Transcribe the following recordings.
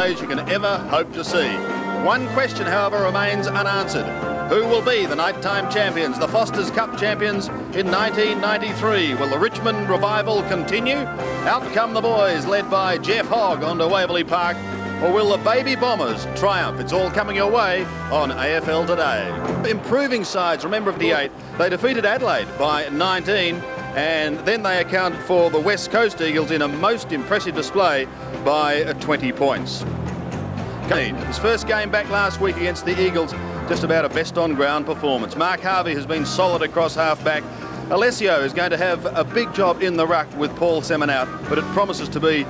displays you can ever hope to see. One question, however, remains unanswered. Who will be the nighttime champions, the Foster's Cup champions in 1993? Will the Richmond revival continue? Out come the boys, led by Jeff Hogg onto Waverley Park. Or will the Baby Bombers triumph? It's all coming your way on AFL Today. Improving sides, remember 58, they defeated Adelaide by 19, and then they accounted for the West Coast Eagles in a most impressive display by 20 points. His first game back last week against the Eagles, just about a best on ground performance. Mark Harvey has been solid across half-back. Alessio is going to have a big job in the ruck with Paul Salmon out, but it promises to be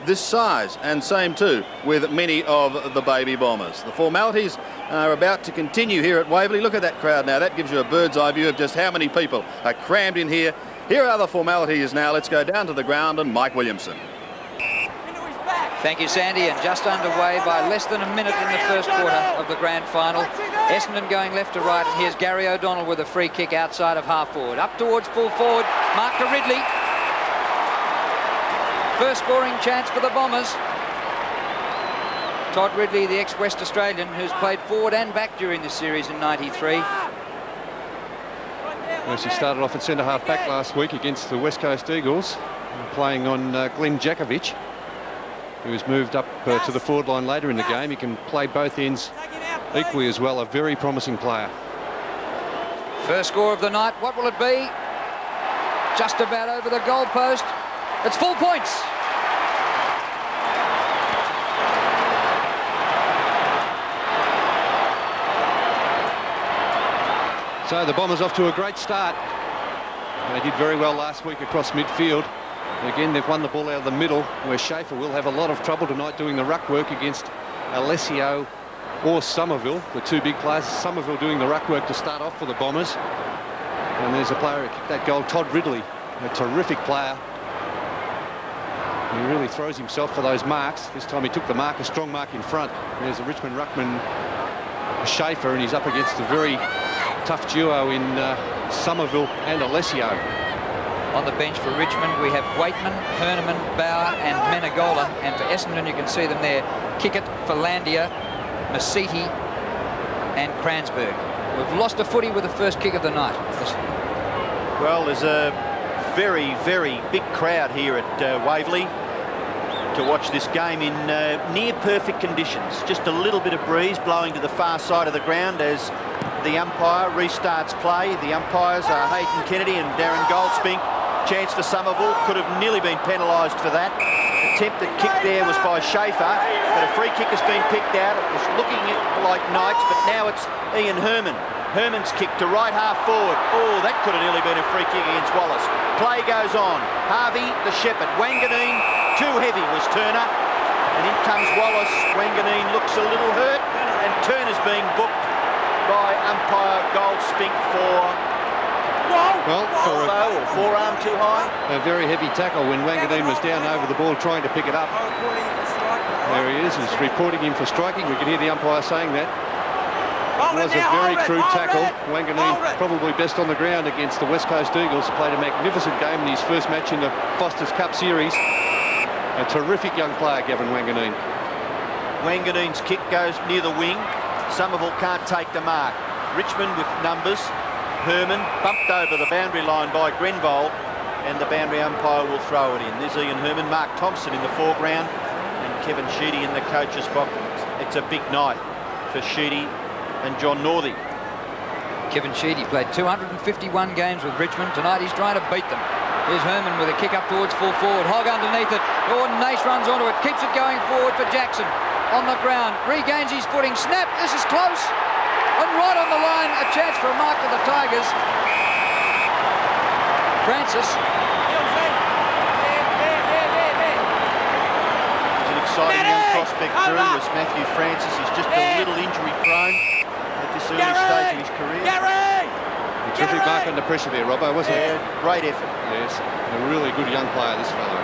this size, and same too with many of the Baby Bombers. The formalities are about to continue here at Waverley. Look at that crowd now. That gives you a bird's eye view of just how many people are crammed in here. Here are the formalities now. Let's go down to the ground and Mike Williamson. Thank you, Sandy, and just underway by less than a minute in the first quarter of the grand final. Essendon going left to right, and here's Gary O'Donnell with a free kick outside of half forward. Up towards full forward, mark to Ridley. First scoring chance for the Bombers. Todd Ridley, the ex-West Australian, who's played forward and back during the series in 93. Yes, he started off at centre-half back last week against the West Coast Eagles, playing on Glenn Jakovic, who was moved up to the forward line later in the game. He can play both ends equally as well. A very promising player. First score of the night. What will it be? Just about over the goal post. It's full points. So the Bombers off to a great start. They did very well last week across midfield. And again, they've won the ball out of the middle, where Schaefer will have a lot of trouble tonight doing the ruck work against Alessio or Somerville, the two big players. Somerville doing the ruck work to start off for the Bombers. And there's a player who kicked that goal, Todd Ridley, a terrific player. He really throws himself for those marks. This time he took the mark, a strong mark in front. There's a Richmond ruckman, Schaefer, and he's up against a very tough duo in Somerville and Alessio. On the bench for Richmond, we have Waitman, Herneman, Bauer and Menegola. And for Essendon, you can see them there. Kickett, Philandia, Masiti and Cransberg. We've lost a footy with the first kick of the night. Well, there's a very, very big crowd here at Waverley to watch this game in near perfect conditions. Just a little bit of breeze blowing to the far side of the ground as the umpire restarts play. The umpires are Hayden Kennedy and Darren Goldspink. Chance for Somerville, could have nearly been penalised for that. Attempted kick there was by Schaefer, but a free kick has been picked out. It was looking like Knights, but now it's Ian Herman. Herman's kick to right half forward. Oh, that could have nearly been a free kick against Wallace. Play goes on. Harvey, the shepherd. Wanganeen, too heavy was Turner. And in comes Wallace. Wanganeen looks a little hurt, and Turner's being booked by umpire Goldspink for forearm too high. A very heavy tackle when Wanganeen was down over the ball trying to pick it up. There he is. He's reporting him for striking. We can hear the umpire saying that. It was a very crude tackle. Wanganeen probably best on the ground against the West Coast Eagles. Played a magnificent game in his first match in the Foster's Cup series. A terrific young player, Gavin Wanganeen. Wanganeen's kick goes near the wing. Somerville can't take the mark. Richmond with numbers. Herman bumped over the boundary line by Grenvold, and the boundary umpire will throw it in. There's Ian Herman, Mark Thompson in the foreground, and Kevin Sheedy in the coach's box. It's a big night for Sheedy and John Northey. Kevin Sheedy played 251 games with Richmond. Tonight he's trying to beat them. Here's Herman with a kick up towards full forward. Hogg underneath it. Nace runs onto it, keeps it going forward for Jackson. On the ground, regains his footing. Snap, this is close. And right on the line, a chance for a mark to the Tigers. Francis. He's an exciting young prospect, Drew, as Matthew Francis is just a little injury prone at this early stage of his career. A terrific mark under pressure there, Robbo, wasn't it? Yeah, great effort. Yes, a really good young player, this fellow.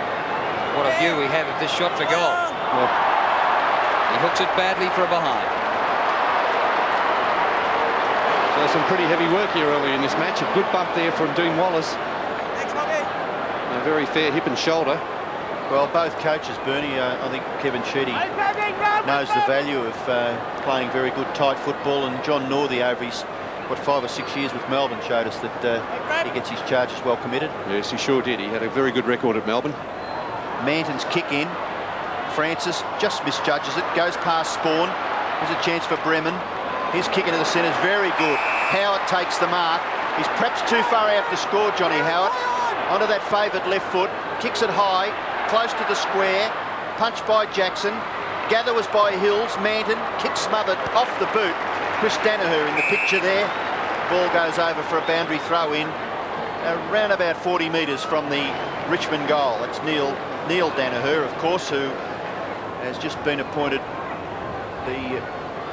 What a view we have of this shot for goal. Well, he hooks it badly for a behind. so some pretty heavy work here early in this match. A good bump there from Dean Wallace. A very fair hip and shoulder. Well, both coaches, Bernie, I think Kevin Sheedy knows the value of playing very good tight football, and John Northey over his, 5 or 6 years with Melbourne showed us that he gets his charges well committed. Yes, he sure did. He had a very good record at Melbourne. Manton's kick in. Francis just misjudges it, goes past Spawn. There's a chance for Bremen. His kick into the centre is very good. Howard takes the mark. He's perhaps too far out to score, Johnny Howard. Onto that favoured left foot, kicks it high, close to the square, punched by Jackson. Gather was by Hills. Manton, kick smothered off the boot. Chris Danaher in the picture there. Ball goes over for a boundary throw in, around about 40 metres from the Richmond goal. That's Neil Danaher, of course, who has just been appointed the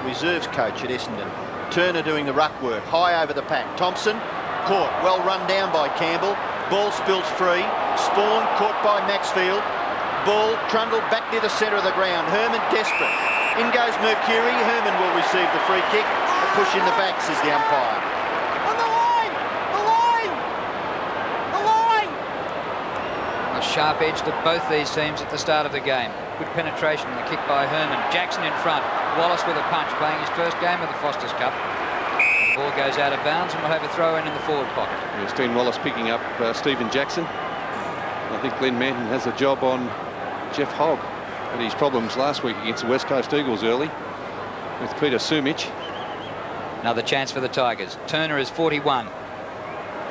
reserves coach at Essendon. Turner doing the ruck work, high over the pack. Thompson, caught, well run down by Campbell. Ball spills free. Spawn, caught by Maxfield. Ball trundled back near the centre of the ground. Herman desperate. In goes Mercury. Herman will receive the free kick. A push in the back, says the umpire. On the line! The line! The line! A sharp edge to both these teams at the start of the game. Good penetration in the kick by Herman. Jackson in front. Wallace with a punch, playing his first game of the Foster's Cup. The ball goes out of bounds and we'll have a throw in the forward pocket. Yes, Dean Wallace picking up Stephen Jackson. I think Glenn Manton has a job on Jeff Hogg and his problems last week against the West Coast Eagles early with Peter Sumich. Another chance for the Tigers. Turner is 41.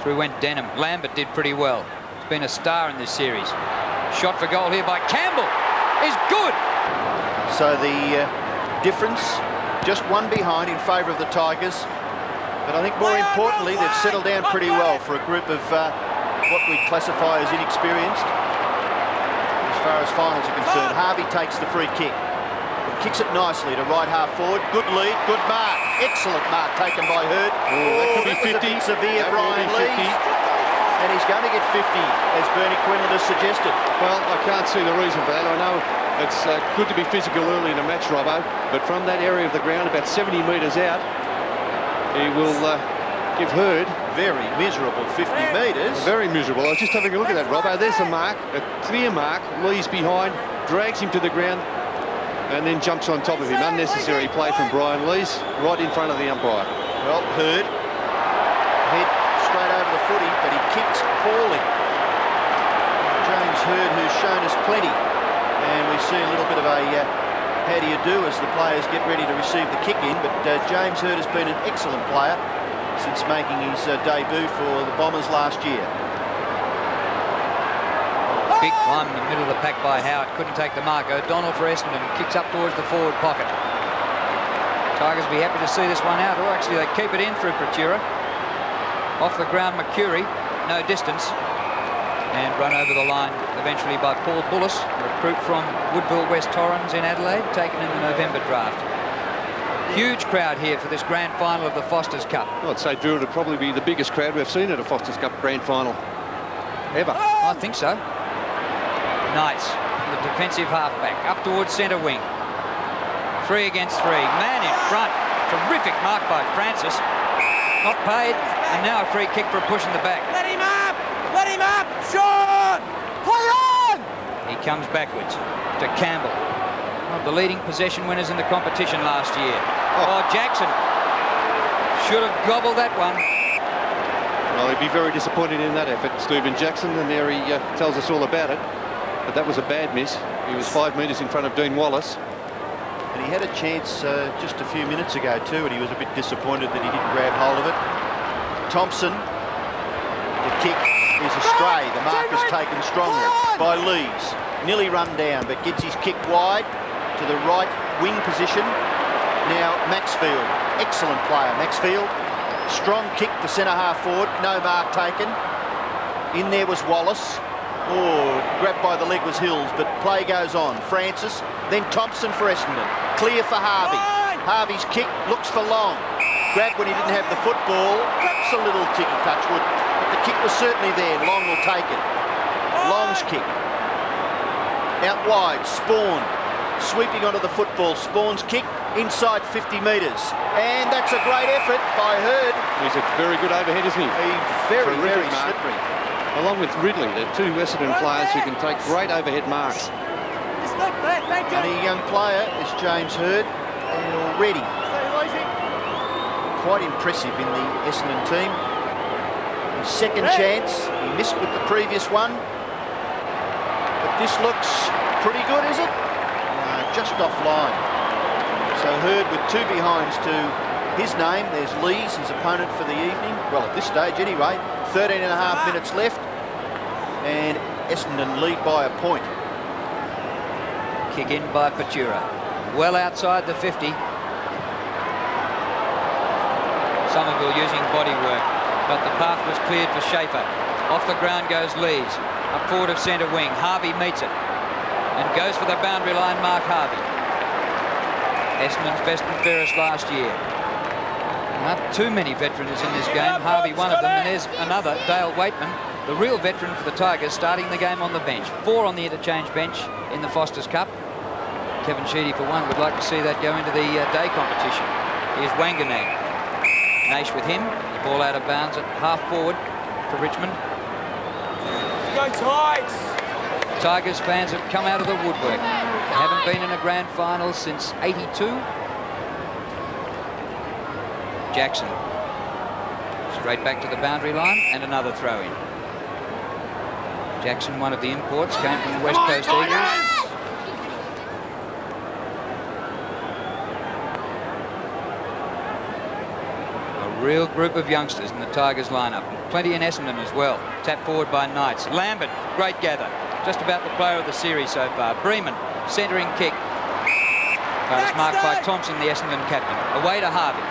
Through went Denham. Lambert did pretty well. He's been a star in this series. Shot for goal here by Campbell is good. So the difference, just one behind in favour of the Tigers. But I think more importantly, they've settled down pretty well for a group of what we classify as inexperienced as far as finals are concerned. Harvey takes the free kick. Kicks it nicely to right half forward. Good lead, good mark. Excellent mark taken by Hurd. That could be 50. Was a bit severe, Brian Lee. And he's going to get 50, as Bernie Quinlan has suggested. Well, I can't see the reason for that. I know it's good to be physical early in a match, Robbo, but from that area of the ground, about 70 metres out, he will give Hurd very miserable 50 metres. Very miserable. I was just having a look at that, Robbo. There's a mark, a clear mark. Lee's behind, drags him to the ground, and then jumps on top of him. Unnecessary play from Brian Lees, right in front of the umpire. Well, Hurd, head straight over the footy, but he kicks poorly. James Hurd, who's shown us plenty. And we see a little bit of a how do you do as the players get ready to receive the kick in. But James Hurd has been an excellent player since making his debut for the Bombers last year. Big climb in the middle of the pack by Howard. Couldn't take the mark. O'Donnell for Essendon. Kicks up towards the forward pocket. Tigers will be happy to see this one out. Or actually they keep it in through Pratura. Off the ground, Mercury. No distance. And run over the line eventually by Paul Bullis, a recruit from Woodville West Torrens in Adelaide, taken in the November draft. Huge crowd here for this grand final of the Foster's Cup. I'd say, Drew, it'd probably be the biggest crowd we've seen at a Foster's Cup grand final ever. I think so. Nice. The defensive halfback up towards centre wing. 3 against 3. Man in front. Terrific mark by Francis. Not paid. And now a free kick for a push in the back. Let him up! Let him up! Sean! Play on! He comes backwards to Campbell. One of the leading possession winners in the competition last year. Oh, Jackson should have gobbled that one. Well, he'd be very disappointed in that effort, Stephen Jackson, and there he tells us all about it. But that was a bad miss. He was 5 metres in front of Dean Wallace. And he had a chance just a few minutes ago too, and he was a bit disappointed that he didn't grab hold of it. Thompson, the kick is a stray. The mark is taken strongly by Lees. Nearly run down, but gets his kick wide to the right wing position. Now Maxfield, excellent player, Maxfield. Strong kick to centre half forward, no mark taken. In there was Wallace. Oh, grabbed by the leg was Hills, but play goes on. Francis, then Thompson for Essendon. Clear for Harvey. Harvey's kick looks for Long. Grabbed when he didn't have the football. Perhaps a little ticky Touchwood, but the kick was certainly there. Long will take it. Long's kick. Out wide, Spawn. Sweeping onto the football. Spawn's kick inside 50 metres. And that's a great effort by Hurd. He's a very good overhead, isn't he? He's very, very slippery. along with Ridley, the two Essendon players who can take great overhead marks. And a young player is James Hird, and already quite impressive in the Essendon team. His second chance, he missed with the previous one. But this looks pretty good, is it? Just offline. So Hird with two behinds to his name. There's Lees, his opponent for the evening. Well, at this stage anyway. 13 and a half minutes left. And Essendon lead by a point. Kick in by Patura. Well outside the 50. Somerville using body work, but the path was cleared for Schaefer. Off the ground goes Lees. Up forward of centre wing. Harvey meets it and goes for the boundary line mark. Harvey. Essendon's best and fairest last year. Not too many veterans in this game. Harvey one of them, and there's another, Dale Waitman, the real veteran for the Tigers, starting the game on the bench. 4 on the interchange bench in the Foster's Cup. Kevin Sheedy, for one, would like to see that go into the day competition. Here's Wanganeen. Naish with him. The ball out of bounds at half forward for Richmond. Go Tigers! Tigers fans have come out of the woodwork. They haven't been in a grand final since '82. Jackson. Straight back to the boundary line and another throw in. Jackson, one of the imports, came from the West Coast Eagles. Real group of youngsters in the Tigers lineup. Plenty in Essendon as well. Tapped forward by Knights. Lambert, great gather. Just about the player of the series so far. Breeman, centering kick. But it's marked by Thompson, the Essendon captain. Away to Harvey.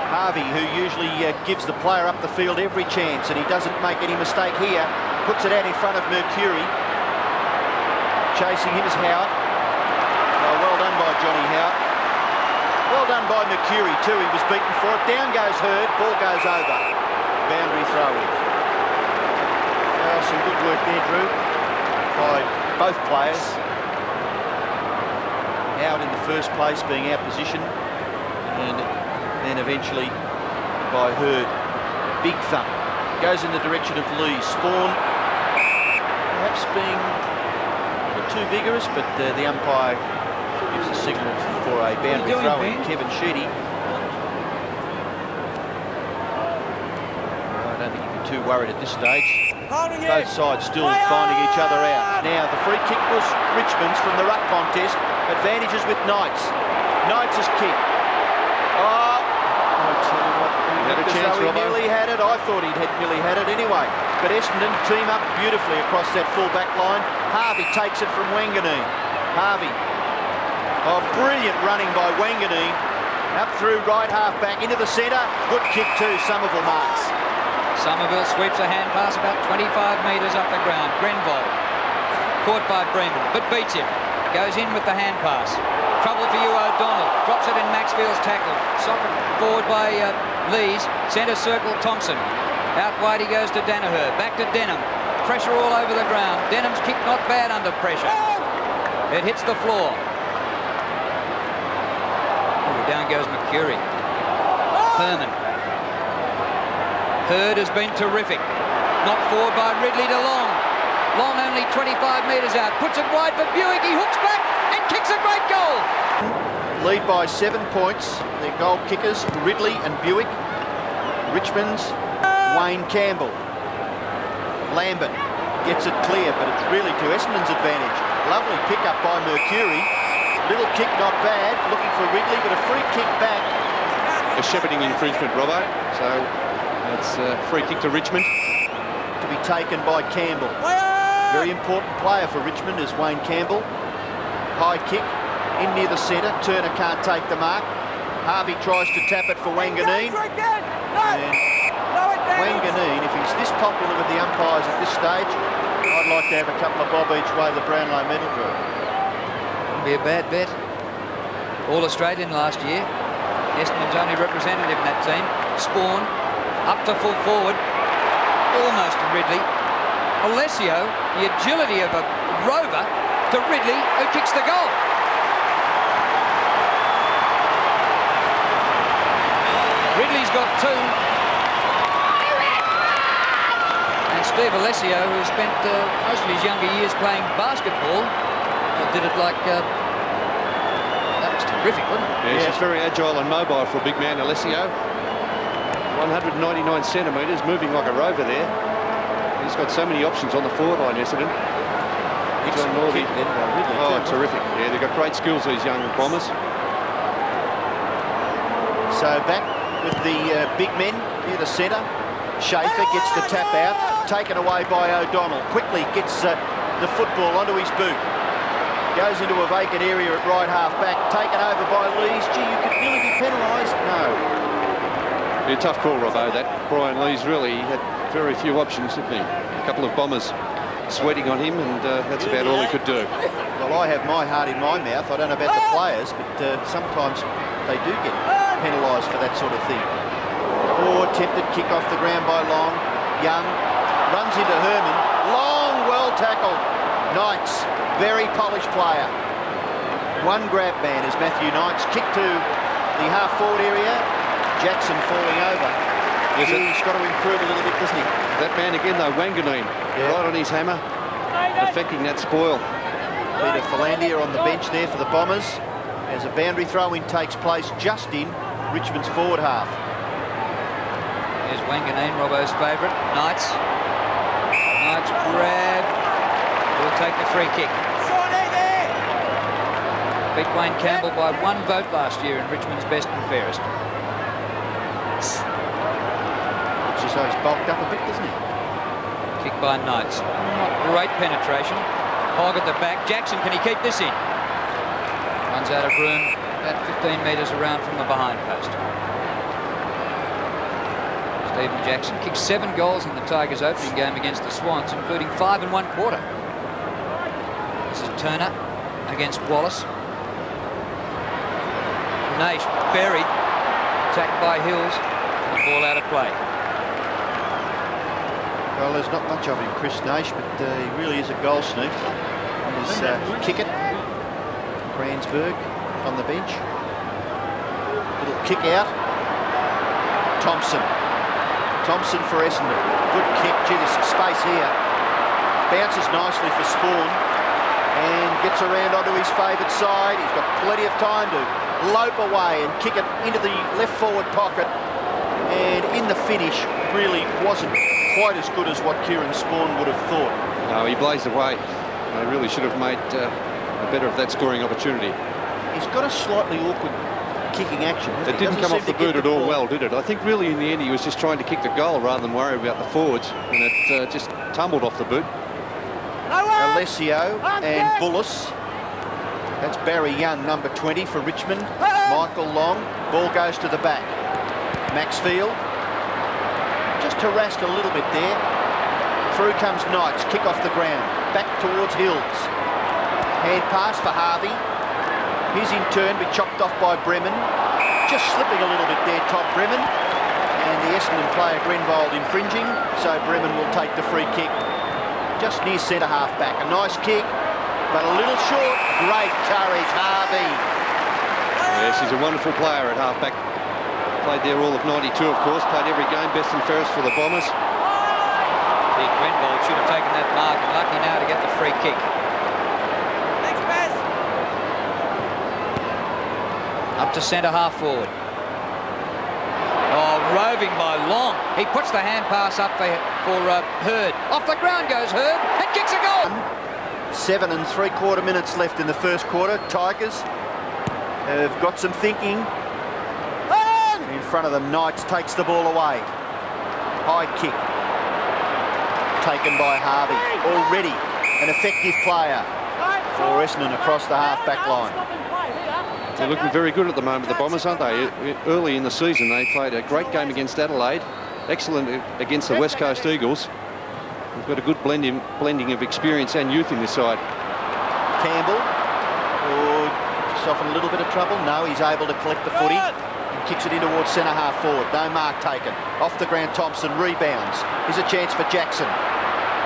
Harvey, who usually gives the player up the field every chance, and he doesn't make any mistake here. Puts it out in front of Mercury. Chasing him is Howard. Oh, well done by Johnny Howard. Well done by Mercury too, he was beaten for it. Down goes Hird, ball goes over. Boundary throw in. Some good work there, Drew, by both players. Howard in the first place being out position, and then eventually by Hird. Big thump. Goes in the direction of Lee. Spawn perhaps being not too vigorous, but the umpire gives a signal for a boundary throw in. Kevin Sheedy. I don't think you can be too worried at this stage. Both sides still finding each other out. Now the free kick was Richmond's from the ruck contest. Advantages with Knights. Knights' kick. Oh, I tell you what, he had a looked as chance, though he Robbo. nearly had it. I thought he'd nearly had it anyway. But Essendon team up beautifully across that full back line. Harvey takes it from Wanganeen. Harvey. Oh, brilliant running by Wanganeen. Up through right half back into the centre. Good kick too, Somerville marks. Somerville sweeps a hand pass about 25 metres up the ground. Grenville caught by Breeman, but beats him. Goes in with the hand pass. Trouble for you, O'Donnell. Drops it in Maxfield's tackle. Socket forward by Lees. Centre circle, Thompson. Out wide he goes to Danaher. Back to Denham. Pressure all over the ground. Denham's kick not bad under pressure. It hits the floor. Down goes Mercury. Herman. Hird has been terrific. Knocked forward by Ridley to Long. Long only 25 metres out. Puts it wide for Buick. He hooks back and kicks a great goal. Lead by 7 points. Their goal kickers, Ridley and Buick. Richmond's Wayne Campbell. Lambert gets it clear, but it's really to Essendon's advantage. Lovely pick up by Mercury. Little kick, not bad. Looking for Ridley, but a free kick back. A shepherding infringement, Robbo. So it's a free kick to Richmond. To be taken by Campbell. Very important player for Richmond is Wayne Campbell. High kick, in near the centre. Turner can't take the mark. Harvey tries to tap it for Wanganeen. And Wanganeen, if he's this popular with the umpires at this stage, I'd like to have a couple of bob each way the Brownlow medal draw. Be a bad bet. All-Australian last year. Essendon's only representative in that team. Spawn up to full forward. Almost to Ridley. Alessio, the agility of a rover, to Ridley, who kicks the goal. Ridley's got 2. And Steve Alessio, who spent most of his younger years playing basketball, did it like... that was terrific, wasn't it? Yes, he's very agile and mobile for a big man, Alessio. 199 centimetres, moving like a rover there. He's got so many options on the forward line, Essendon. Oh, terrific. Yeah, they've got great skills, these young Bombers. So back with the big men near the centre. Schaefer gets the tap out, taken away by O'Donnell. Quickly gets the football onto his boot. Goes into a vacant area at right half-back, taken over by Lees. Gee, you could really be penalised. No. Yeah, tough call, Robbo, that. Brian Lees really had very few options, didn't he? A couple of Bombers sweating on him, and that's about all he could do. Well, I have my heart in my mouth. I don't know about the players, but sometimes they do get penalised for that sort of thing. Oh, attempted kick off the ground by Long. Young runs into Herman. Long, well tackled. Knights, very polished player. One grab man as Matthew Knights kicked to the half-forward area. Jackson falling over. He's got to improve a little bit, doesn't he? That man again, though, Wanganeen, right on his hammer, affecting that spoil. Peter Philandia on the bench there for the Bombers as a boundary throw-in takes place just in Richmond's forward half. There's Wanganeen, Robbo's favourite. Knights grab. Will take the free kick. Beat Wayne Campbell by 1 vote last year in Richmond's best and fairest. Just so he's bulked up a bit, doesn't he? Kick by Knights. Not great penetration. Hogg at the back. Jackson, can he keep this in? Runs out of room about 15 metres around from the behind post. Stephen Jackson kicked 7 goals in the Tigers' opening game against the Swans, including 5 in 1 quarter. This is Turner against Wallace. Naish buried. Attacked by Hills. And the ball out of play. Well, there's not much of him, Chris Naish, but he really is a goal sneak. There's Kickett, Kransberg on the bench. Little kick out. Thompson for Essendon. Good kick. Gee, there's some space here. Bounces nicely for Spawn and gets around onto his favoured side. He's got plenty of time to lope away and kick it into the left forward pocket. And in the finish, really wasn't quite as good as what Kieran Spawn would have thought. No, he blazed away. They really should have made better of that scoring opportunity. He's got a slightly awkward kicking action. It didn't come off the boot at all well, did it? I think really in the end he was just trying to kick the goal rather than worry about the forwards, and it just tumbled off the boot. Alessio and Bullis. That's Barry Young, number 20 for Richmond. Michael Long. Ball goes to the back. Maxfield. Just harassed a little bit there. Through comes Knights. Kick off the ground. Back towards Hills. Hand pass for Harvey. His in turn be chopped off by Bremen. Just slipping a little bit there, Todd Bremen. And the Essendon player Grenvold infringing. So Bremen will take the free kick. Just near centre half back. A nice kick, but a little short. Great courage, Harvey. Yes, he's a wonderful player at half back. Played there all of 92, of course. Played every game, best and fairest for the Bombers. Gee, Grenvold should have taken that mark. Lucky now to get the free kick. Thanks, Baz. Up to centre half forward. Oh, roving by Long. He puts the hand pass up for Hurd. Off the ground goes Hurd and kicks a goal. 7 3/4 minutes left in the first quarter. Tigers have got some thinking. In front of them, Knights takes the ball away. High kick. Taken by Harvey. Already an effective player for Essendon across the half-back line. They're looking very good at the moment, the Bombers, aren't they? Early in the season, they played a great game against Adelaide. Excellent against the West Coast Eagles. They've got a good blending of experience and youth in this side. Campbell. Oh, just off in a little bit of trouble. No, he's able to collect the footy. Kicks it in towards centre half forward. No mark taken. Off the ground, Thompson rebounds. Here's a chance for Jackson.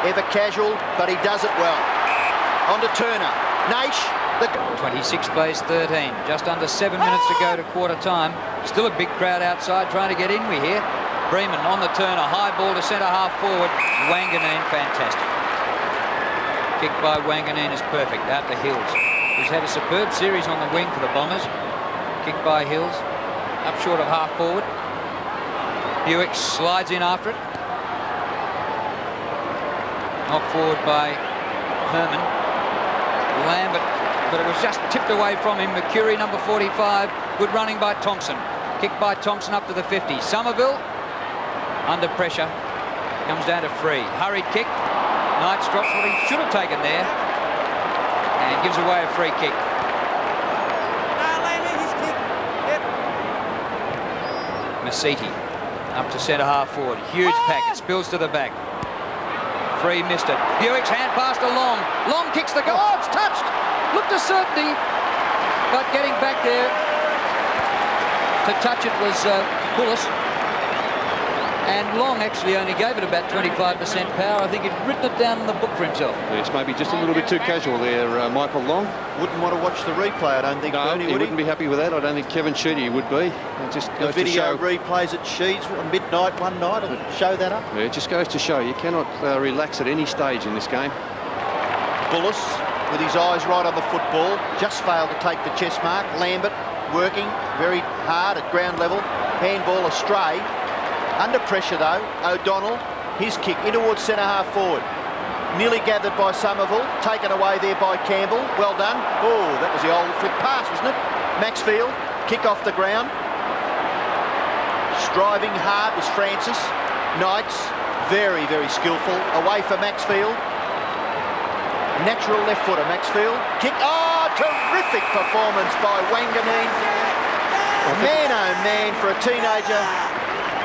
Ever casual, but he does it well. On to Turner. Naish. 26 plays 13. Just under 7 minutes to go to quarter time. Still a big crowd outside trying to get in, we hear. Freeman on the turn, a high ball to centre half forward. Wanganeen, fantastic. Kick by Wanganeen is perfect, out to Hills. He's had a superb series on the wing for the Bombers. Kick by Hills, up short of half forward. Buick slides in after it. Knocked forward by Herman. Lambert, but it was just tipped away from him. Mercury, number 45. Good running by Thompson. Kick by Thompson up to the 50. Somerville, under pressure, comes down to free. Hurried kick. Knights drops what he should have taken there and gives away a free kick. Masiti up to centre half forward. Huge pack. It spills to the back. Free missed it. Buick's hand pass to Long. Long kicks the goal. Oh, it's touched. Looked a certainty, but getting back there to touch it was Bullis. And Long actually only gave it about 25% power. I think he'd written it down in the book for himself. Yes, maybe just a little bit too casual there, Michael Long. Wouldn't want to watch the replay, I don't think. No, Bernie, he wouldn't be happy with that. I don't think Kevin Sheedy would be. It just the goes video to show, replays at Sheeds at midnight one night and show that up. Yeah, it just goes to show you cannot relax at any stage in this game. Bullis, with his eyes right on the football, just failed to take the chest mark. Lambert working very hard at ground level. Handball astray. Under pressure though, O'Donnell, his kick in towards centre half forward. Nearly gathered by Somerville, taken away there by Campbell. Well done. Oh, that was the old flick pass, wasn't it? Maxfield, kick off the ground. Striving hard was Francis. Knights, very, very skillful. Away for Maxfield. Natural left footer, Maxfield. Kick, oh, terrific performance by Wanganeen. Man, oh man, for a teenager.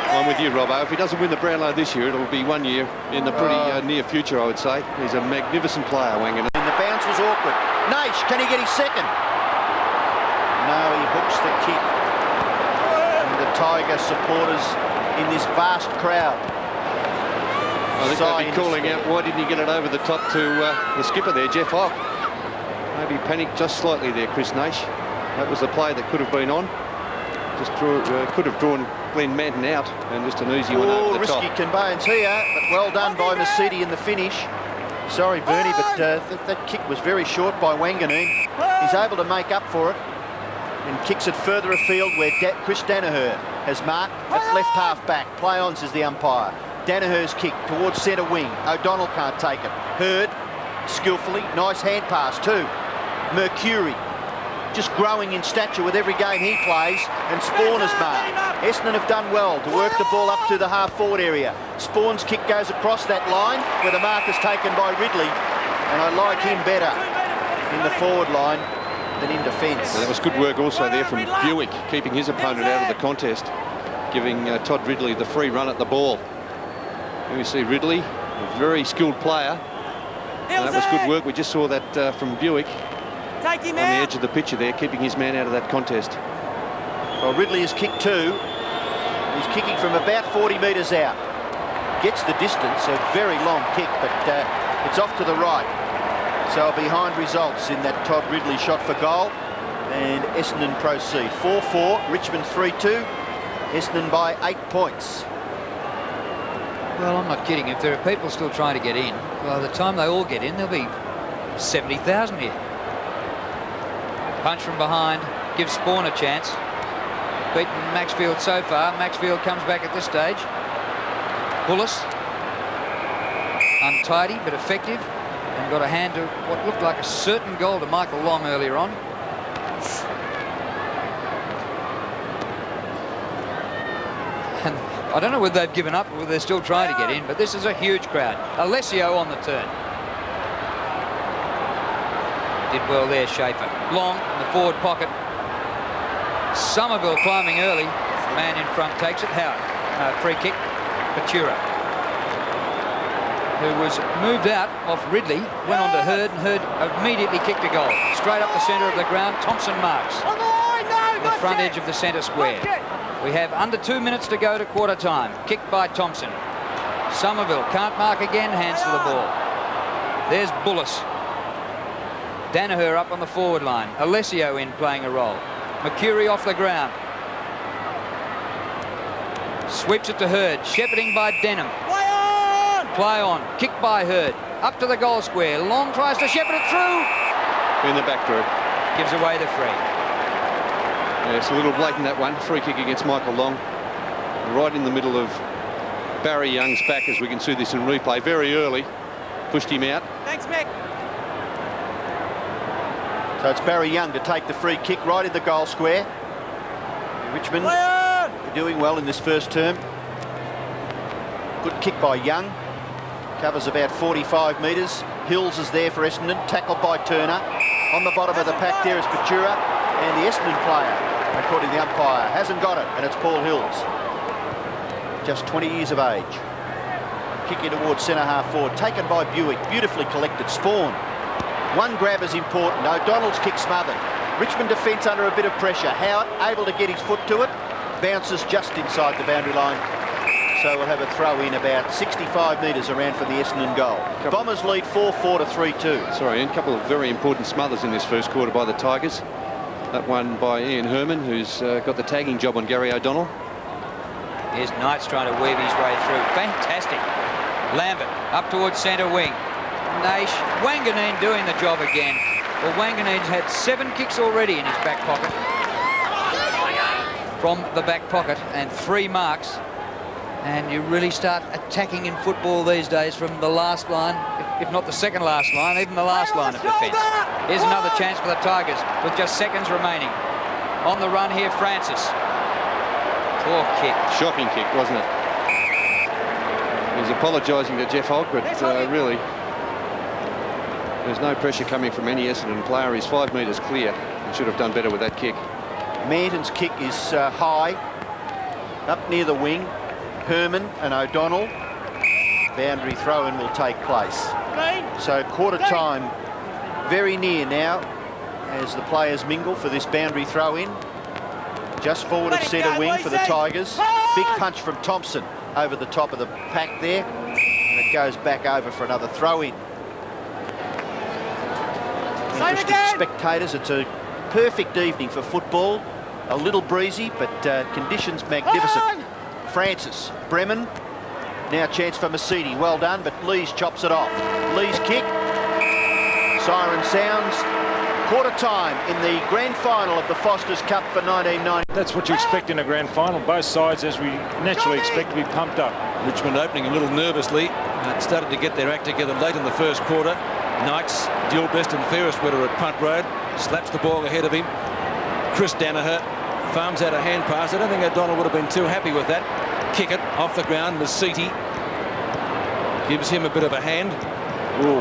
I'm with you, Robbo. If he doesn't win the Brownlow this year, it'll be 1 year in the pretty near future, I would say. He's a magnificent player, Wanganeen. And the bounce was awkward. Naish, can he get his second? No, he hooks the kick. And the Tiger supporters in this vast crowd. I think they'll be calling out, why didn't he get it over the top to the skipper there, Jeff Hock? Maybe panicked just slightly there, Chris Naish. That was the play that could have been on. Just could have drawn Glenn Manton out, and just an easy one over the top. Risky conveyance here, but well done by Masiti in the finish. Sorry, Bernie, but that kick was very short by Wanganeen. He's able to make up for it and kicks it further afield where Chris Danaher has marked at left half back. Play on, says the umpire. Danaher's kick towards centre wing. O'Donnell can't take it. Hurd, skillfully, nice hand pass too. Mercury, just growing in stature with every game he plays, and Spawn has marked. Essendon have done well to work the ball up to the half-forward area. Spawn's kick goes across that line, where the mark is taken by Ridley, and I like him better in the forward line than in defence. Well, that was good work also there from Buick, keeping his opponent out of the contest, giving Todd Ridley the free run at the ball. Here we see Ridley, a very skilled player. And that was good work. We just saw that from Buick. On the edge of the picture there, keeping his man out of that contest. Well, Ridley has kicked two. He's kicking from about 40 metres out. Gets the distance, a very long kick, but it's off to the right. So behind results in that Todd Ridley shot for goal. And Essendon proceed. 4-4, Richmond 3-2. Essendon by 8 points. Well, I'm not kidding. If there are people still trying to get in, by the time they all get in, there'll be 70,000 here. Punch from behind, gives Spawn a chance. Beaten Maxfield so far. Maxfield comes back at this stage. Bullis, untidy but effective, and got a hand to what looked like a certain goal to Michael Long earlier on. And I don't know whether they've given up or whether they're still trying to get in, but this is a huge crowd. Alessio on the turn. Did well there, Schaefer. Long in the forward pocket. Somerville climbing early. Man in front takes it. Howard. Free kick. Patura, who was moved out off Ridley, went on to Hurd, and Hurd immediately kicked a goal. Straight up the centre of the ground. Thompson marks. The front edge of the centre square. We have under 2 minutes to go to quarter time. Kick by Thompson. Somerville can't mark again. Hands to the ball. There's Bullis. Danaher up on the forward line. Alessio in playing a role. Mercury off the ground. Sweeps it to Hurd. Shepherding by Denham. Play on! Play on. Kick by Hurd. Up to the goal square. Long tries to shepherd it through. In the back group. Gives away the free. Yeah, it's a little blatant, that one. Free kick against Michael Long. Right in the middle of Barry Young's back, as we can see this in replay. Very early. Pushed him out. Thanks, Mick. So it's Barry Young to take the free kick right in the goal square. Richmond Play on! doing well in this first term. Good kick by Young. Covers about 45 metres. Hills is there for Essendon. Tackled by Turner. On the bottom of the pack there is Patura. And the Essendon player, according to the umpire, hasn't got it. And it's Paul Hills. Just 20 years of age. Kicking towards centre half forward. Taken by Buick. Beautifully collected. Spawn. One grab is important. O'Donnell's kick smothered. Richmond defence under a bit of pressure. Howard able to get his foot to it. Bounces just inside the boundary line. So we'll have a throw in about 65 metres around from the Essendon goal. Bombers lead 4-4 to 3-2. Sorry, Ian, a couple of very important smothers in this first quarter by the Tigers. That one by Ian Herman, who's got the tagging job on Gary O'Donnell. Here's Knights trying to weave his way through. Fantastic. Lambert up towards centre wing. Naish. Wanganeen doing the job again. Well, Wanganeen's had 7 kicks already in his back pocket. From the back pocket, and 3 marks. And you really start attacking in football these days from the last line, if not the second last line, even the last line of defence. Here's another chance for the Tigers with just seconds remaining. On the run here, Francis. Poor kick. Shocking kick, wasn't it? He's apologising to Jeff Hogg, but really, there's no pressure coming from any Essendon player. He's 5 metres clear and should have done better with that kick. Manton's kick is high, up near the wing. Herman and O'Donnell. Boundary throw-in will take place. So quarter time very near now as the players mingle for this boundary throw-in. Just forward of centre wing for the Tigers. Big punch from Thompson over the top of the pack there. And it goes back over for another throw-in. Interested spectators, it's a perfect evening for football. A little breezy, but conditions magnificent. Francis, Bremen, now chance for Mercedes. Well done, but Lees chops it off. Lees kick. Siren sounds. Quarter time in the grand final of the Foster's Cup for 1990. That's what you expect in a grand final. Both sides, as we naturally expect, to be pumped up. Richmond opening a little nervously. Started to get their act together late in the first quarter. Knights, dual best and fairest weather at punt road. Slaps the ball ahead of him. Chris Danaher farms out a hand pass. I don't think O'Donnell would have been too happy with that. Kick it off the ground. Masiti gives him a bit of a hand. Ooh.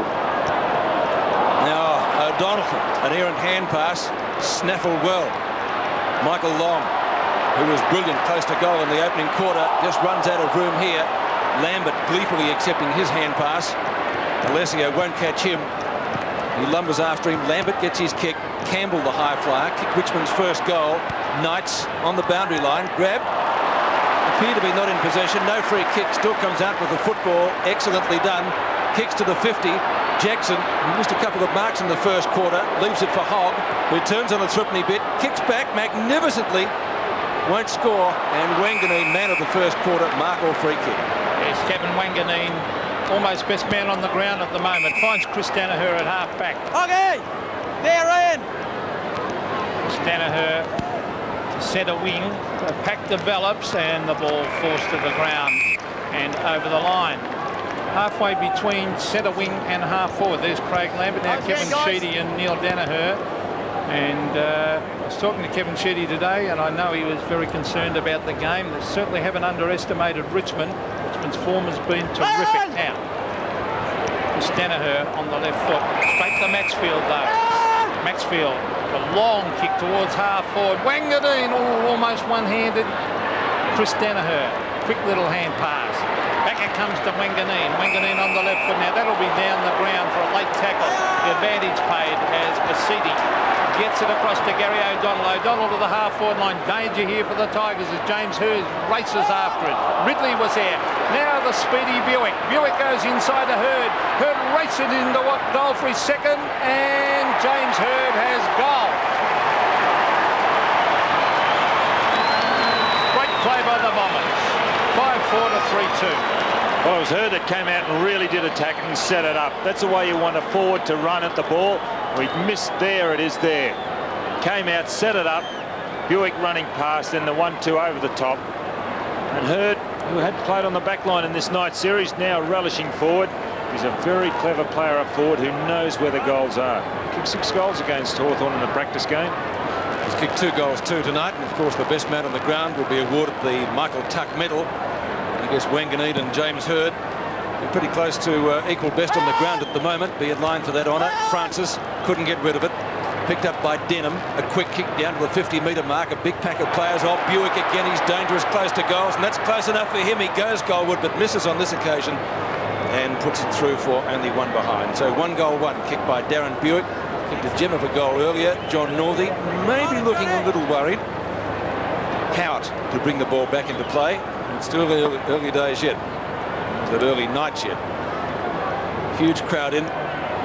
Now O'Donnell, an errant hand pass, snaffled well. Michael Long, who was brilliant close to goal in the opening quarter, just runs out of room here. Lambert gleefully accepting his hand pass. Alessio won't catch him. He lumbers after him. Lambert gets his kick. Campbell, the high flyer, kicked Richmond's first goal. Knights on the boundary line. Grab. Appear to be not in possession. No free kick. Still comes out with the football. Excellently done. Kicks to the 50. Jackson, who missed a couple of marks in the first quarter, leaves it for Hogg, who turns on a threepenny bit, kicks back magnificently, won't score, and Wanganeen, man of the first quarter, mark or free kick. Yes, Kevin Wanganeen, almost best man on the ground at the moment, finds Chris Danaher at half back. Okay, there, Ian. Chris Danaher to centre wing, the pack develops and the ball forced to the ground and over the line. Halfway between centre wing and half forward. There's Craig Lambert, now Kevin Sheedy and Neil Danaher. And I was talking to Kevin Sheedy today, and I know he was very concerned about the game. They certainly haven't underestimated Richmond. Richmond's form has been terrific. Now, it's Danaher on the left foot. Straight to Maxfield, though. Maxfield, a long kick towards half forward. Wanganeen, almost one-handed. Chris Danaher, quick little hand pass. Back it comes to Wanganeen. Wanganeen on the left foot. Now that'll be down the ground for a late tackle. The advantage paid as Basidi gets it across to Gary O'Donnell. O'Donnell to the half-forward line. Danger here for the Tigers as James Hurd races after it. Ridley was there. Now the speedy Buick. Buick goes inside to Hurd. Hurd races into goal for his second, and James Hurd has goal. Great play by the Bombers. forward a 3-2. Well, it was Hurd that came out and really did attack it and set it up. That's the way you want a forward to run at the ball. We missed there. It is there. Came out, set it up. Buick running past, then the 1-2 over the top. And Hurd, who had played on the back line in this night series, now relishing forward. He's a very clever player up forward who knows where the goals are. He kicked 6 goals against Hawthorn in the practice game. He's kicked 2 goals too tonight, and of course the best man on the ground will be awarded the Michael Tuck medal. I guess Wanganede and James Hurd are pretty close to equal best on the ground at the moment. Be in line for that honour. Francis couldn't get rid of it. Picked up by Denham. A quick kick down to the 50-metre mark. A big pack of players off. Buick again. He's dangerous, close to goals, and that's close enough for him. He goes goalward, but misses on this occasion and puts it through for only 1 behind. So 1 goal, 1 kicked by Darren Buick. Kicked a gem of a goal earlier. John Northey maybe looking a little worried. Howard to bring the ball back into play. It's still early days yet. It's that early night yet. Huge crowd in.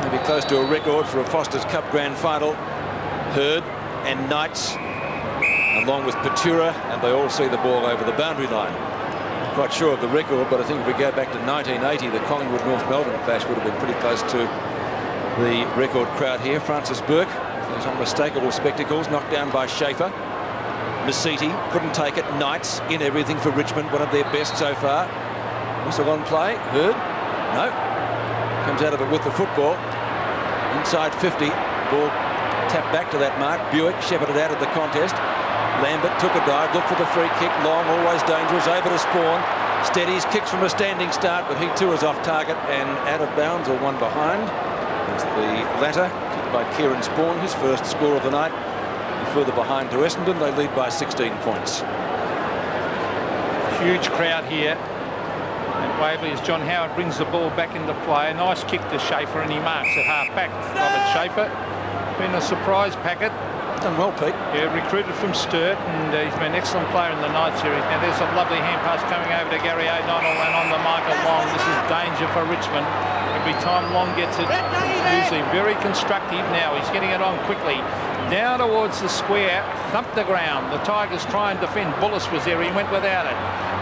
Maybe close to a record for a Foster's Cup Grand Final. Hurd and Knights, along with Patura, and they all see the ball over the boundary line. Quite sure of the record, but I think if we go back to 1980, the Collingwood North Melbourne clash would have been pretty close to the record crowd here. Francis Burke, those unmistakable spectacles, knocked down by Schaefer. Masiti couldn't take it. Knights in everything for Richmond, one of their best so far. Whistle on play. Hurd, no. Comes out of it with the football. Inside 50. Ball tapped back to that mark. Buick shepherded out of the contest. Lambert took a dive, looked for the free kick. Long, always dangerous, over to Spawn. Steadies, kicks from a standing start, but he too is off target and out of bounds, or 1 behind. It's the latter, kicked by Kieran Spawn, his first score of the night. Further behind to Essendon, they lead by 16 points. Huge crowd here at Waverley as John Howard brings the ball back into play. A nice kick to Schaefer, and he marks at half back. Robert Schaefer, been a surprise packet. Done well, Pete. Yeah, recruited from Sturt, and he's been an excellent player in the night series. Now there's a lovely hand pass coming over to Gary O'Donnell and on to Michael Long. This is danger for Richmond. Every time Long gets it, usually very constructive. Now he's getting it on quickly. Down towards the square, thumped the ground. The Tigers try and defend. Bullis was there, he went without it.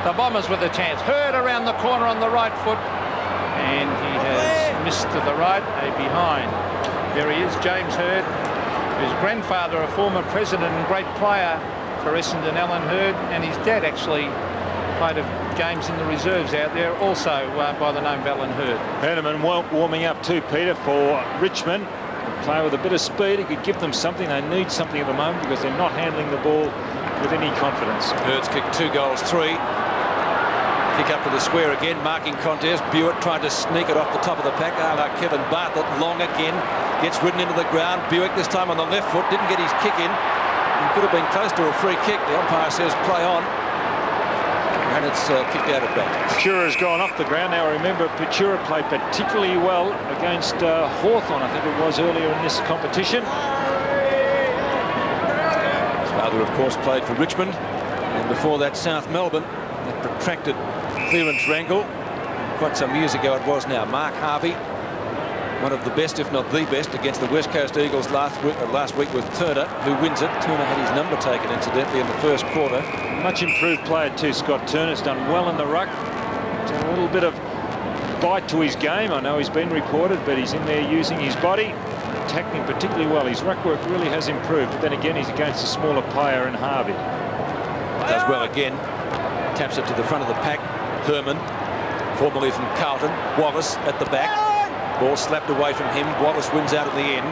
The Bombers with a chance. Hurd around the corner on the right foot, and he has missed to the right, a behind. There he is, James Hurd, whose grandfather, a former president and great player for Essendon, Alan Hurd, and his dad actually played games in the reserves out there, also by the name of Alan Hurd. Herneman warming up too, Peter, for Richmond. Player with a bit of speed, he could give them something. They need something at the moment because they're not handling the ball with any confidence. Hurd's kicked 2 goals, 3. Kick up to the square again, marking contest. Buick tried to sneak it off the top of the pack. Kevin Bartlett, Long again, gets ridden into the ground. Buick this time on the left foot, didn't get his kick in. He could have been close to a free kick. The umpire says play on. And it's kicked out of bounds. Patura has gone off the ground. Now remember, Patura played particularly well against Hawthorn, I think it was, earlier in this competition. His father, of course, played for Richmond, and before that South Melbourne. That protracted clearance wrangle. Quite some years ago it was now. Mark Harvey, one of the best, if not the best, against the West Coast Eagles last week with Turner, who wins it. Turner had his number taken, incidentally, in the first quarter. Much improved player too, Scott Turner's done well in the ruck. Done a little bit of bite to his game. I know he's been reported, but he's in there using his body, tackling particularly well. His ruck work really has improved, but then again he's against a smaller player in Harvey. Does well again. Taps it to the front of the pack. Herman, formerly from Carlton. Wallace at the back. Ball slapped away from him. Wallace wins out at the end.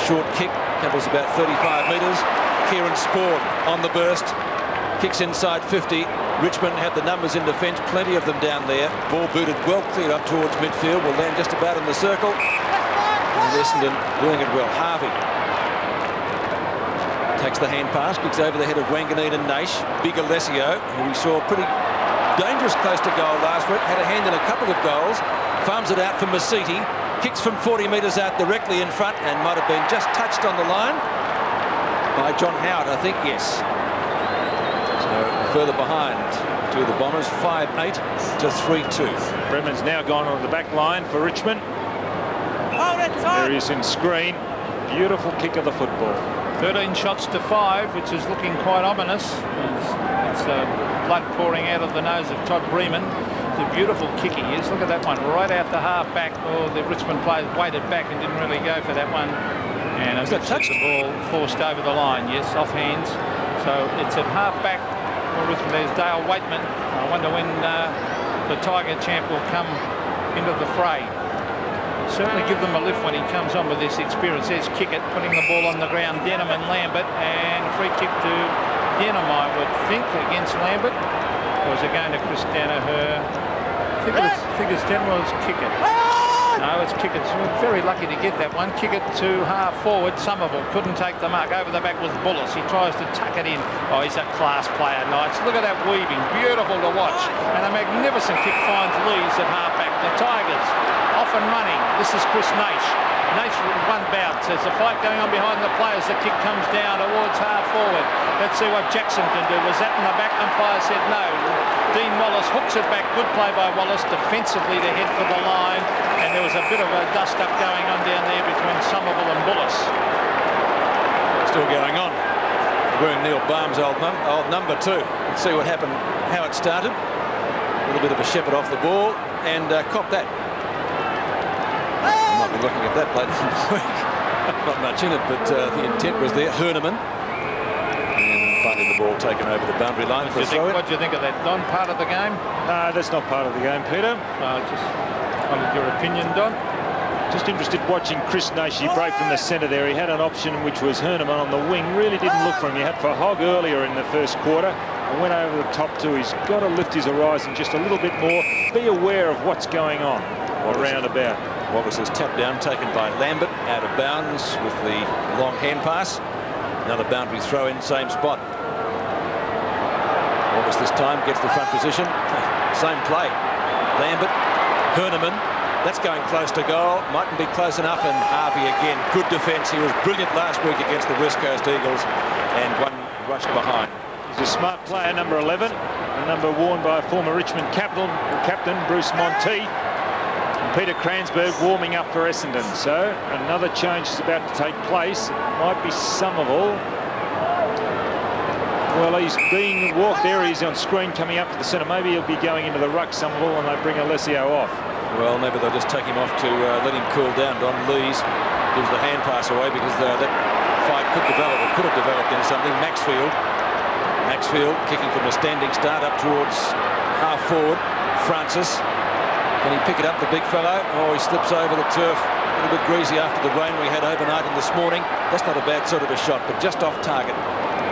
Short kick, covers about 35 metres. Kieran Spawn on the burst. Kicks inside 50. Richmond have the numbers in defence, plenty of them down there. Ball booted well cleared up towards midfield. Will land just about in the circle. And Essendon doing it well. Harvey takes the hand pass, kicks over the head of Wanganede and Naish. Big Alessio, who we saw pretty dangerous close to goal last week, had a hand in a couple of goals. Farms it out for Masiti. Kicks from 40 metres out directly in front and might have been just touched on the line by John Howard, I think, yes. So further behind to the Bombers, 5-8 to 3-2. Bremen's now gone on the back line for Richmond. There he is in screen. Beautiful kick of the football. 13 shots to 5, which is looking quite ominous. It's blood pouring out of the nose of Todd Bremen. It's a beautiful kick he is. Look at that one, right out the half back. Oh, the Richmond players waited back and didn't really go for that one. And Was that touched? the ball forced over the line, yes, off hands. So it's at half back for Richmond. There's Dale Waitman. I wonder when the Tiger champ will come into the fray. Certainly give them a lift when he comes on with this experience. There's Kickett putting the ball on the ground. Denham and Lambert, and a free kick to Denham, I would think, against Lambert. Or is it going to Chris Danaher? I think it's Denham or it's Kickett. No, it's Kickett. Very lucky to get that one. Kickett to half forward. Somerville couldn't take the mark. Over the back was Bullis. He tries to tuck it in. Oh, he's a class player, Knights. Look at that weaving. Beautiful to watch. And a magnificent kick finds Lees at half back. The Tigers off and running. This is Chris Naish. Naish with one bounce. There's a fight going on behind the players. The kick comes down towards half forward. Let's see what Jackson can do. Was that in the back? Umpire said no. Dean Wallace hooks it back. Good play by Wallace defensively to head for the line. And there was a bit of a dust-up going on down there between Somerville and Bullis. Still going on. Wearing Neil Barnes' old number 2. Let's see what happened, how it started. A little bit of a shepherd off the ball and caught that. Might be looking at that later this week. Not much in it, but the intent was there. Herneman. And finally the ball taken over the boundary line for a throw-in. What do you think of that, Don? Part of the game? No, that's not part of the game, Peter. Just wanted your opinion, Don. Just interested watching Chris Naish. He broke from the centre there. He had an option which was Herneman on the wing. Really didn't look for him. He had for Hogg earlier in the first quarter and went over the top too. He's got to lift his horizon just a little bit more. Be aware of what's going on around about. What was this tap down taken by Lambert out of bounds with the long hand pass. Another boundary throw in, same spot. What was this time? Gets the front position. Same play. Lambert, Herneman. That's going close to goal. Mightn't be close enough. And Harvey again. Good defence. He was brilliant last week against the West Coast Eagles. And one rushed behind. He's a smart player, number 11. A number worn by former Richmond captain Bruce Monteith. Peter Cransberg warming up for Essendon. So another change is about to take place. Might be Somerville. Well, he's being walked there. He's on screen coming up to the centre. Maybe he'll be going into the ruck, Somerville, and they bring Alessio off. Well, maybe they'll just take him off to let him cool down. Don Lees gives the hand pass away because that fight could develop, or could have developed into something. Maxfield kicking from a standing start up towards half forward. Francis. Can he pick it up, the big fellow? Oh, he slips over the turf. A little bit greasy after the rain we had overnight and this morning. That's not a bad sort of a shot, but just off target.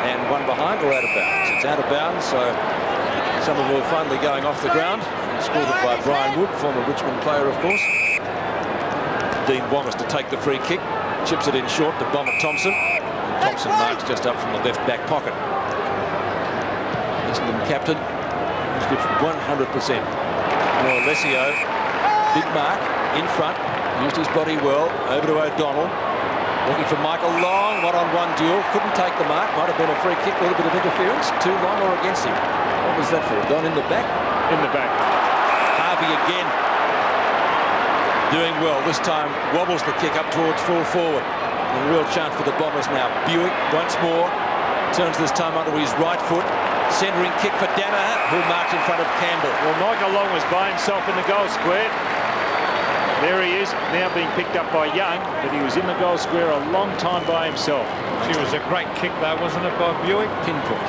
And one behind or out of bounds? It's out of bounds, so Somerville finally going off the ground. Scored it by Brian Wood, former Richmond player, of course. Dean Wallace to take the free kick. Chips it in short to Bomber Thompson. And Thompson marks just up from the left back pocket. Essendon captain, who's good for 100%. Alessio, big mark in front, used his body well, over to O'Donnell, looking for Michael Long, one-on-one duel, couldn't take the mark, might have been a free kick, a little bit of interference, too long or against him. What was that for? Gone in the back? In the back. Harvey again, doing well, this time wobbles the kick up towards full forward. A real chance for the Bombers now. Buick once more, turns this time onto his right foot. Centering kick for Danaher, who marks in front of Campbell. Well, Michael Long was by himself in the goal square. There he is, now being picked up by Young, but he was in the goal square a long time by himself. It was a great kick, though, wasn't it, by Buick? Pinpoint.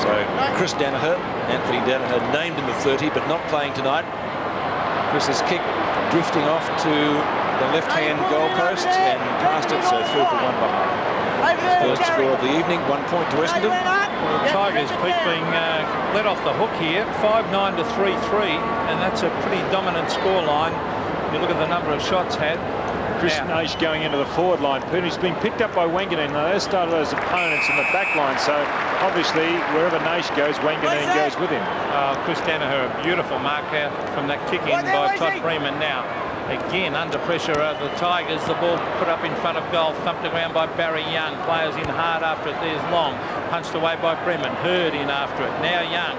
So, Chris Danaher, Anthony Danaher, named in the 30, but not playing tonight. Chris's kick drifting off to the left-hand goalpost and past it, so through for one behind. First score of the evening, 1 point to Essendon. Well, the Tigers, Pete, being let off the hook here, 5-9 to 3-3, and that's a pretty dominant scoreline. You look at the number of shots had. Chris Naish going into the forward line. He's been picked up by Wanganeen. Now, they started as opponents in the back line, so obviously wherever Naish goes, Wanganeen goes with him. Chris Danaher, a beautiful mark out from that kick in by Todd Bremen now. Again, under pressure of the Tigers, the ball put up in front of goal, thumped around by Barry Young. Players in hard after it. There's Long, punched away by Bremen. Hurd in after it. Now Young.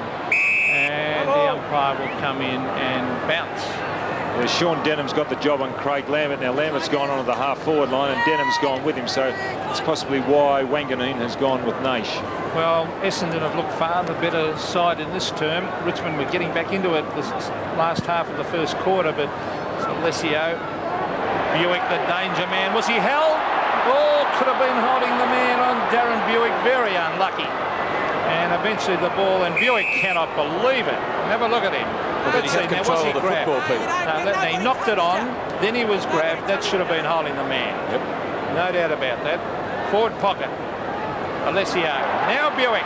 And the umpire will come in and bounce. Sean Denham's got the job on Craig Lambert. Now Lambert's gone onto the half-forward line and Denham's gone with him, so it's possibly why Wanganeen has gone with Naish. Well, Essendon have looked far the better side in this term. Richmond were getting back into it this last half of the first quarter, but Alessio, Buick, the danger man. Was he held? Oh, could have been holding the man on Darren Buick. Very unlucky. And eventually the ball, and Buick cannot believe it. Have a look at him. Well, did he have control of the football, Peter? No, he knocked it on, then he was grabbed. That should have been holding the man. Yep. No doubt about that. Forward pocket. Alessio. Now Buick.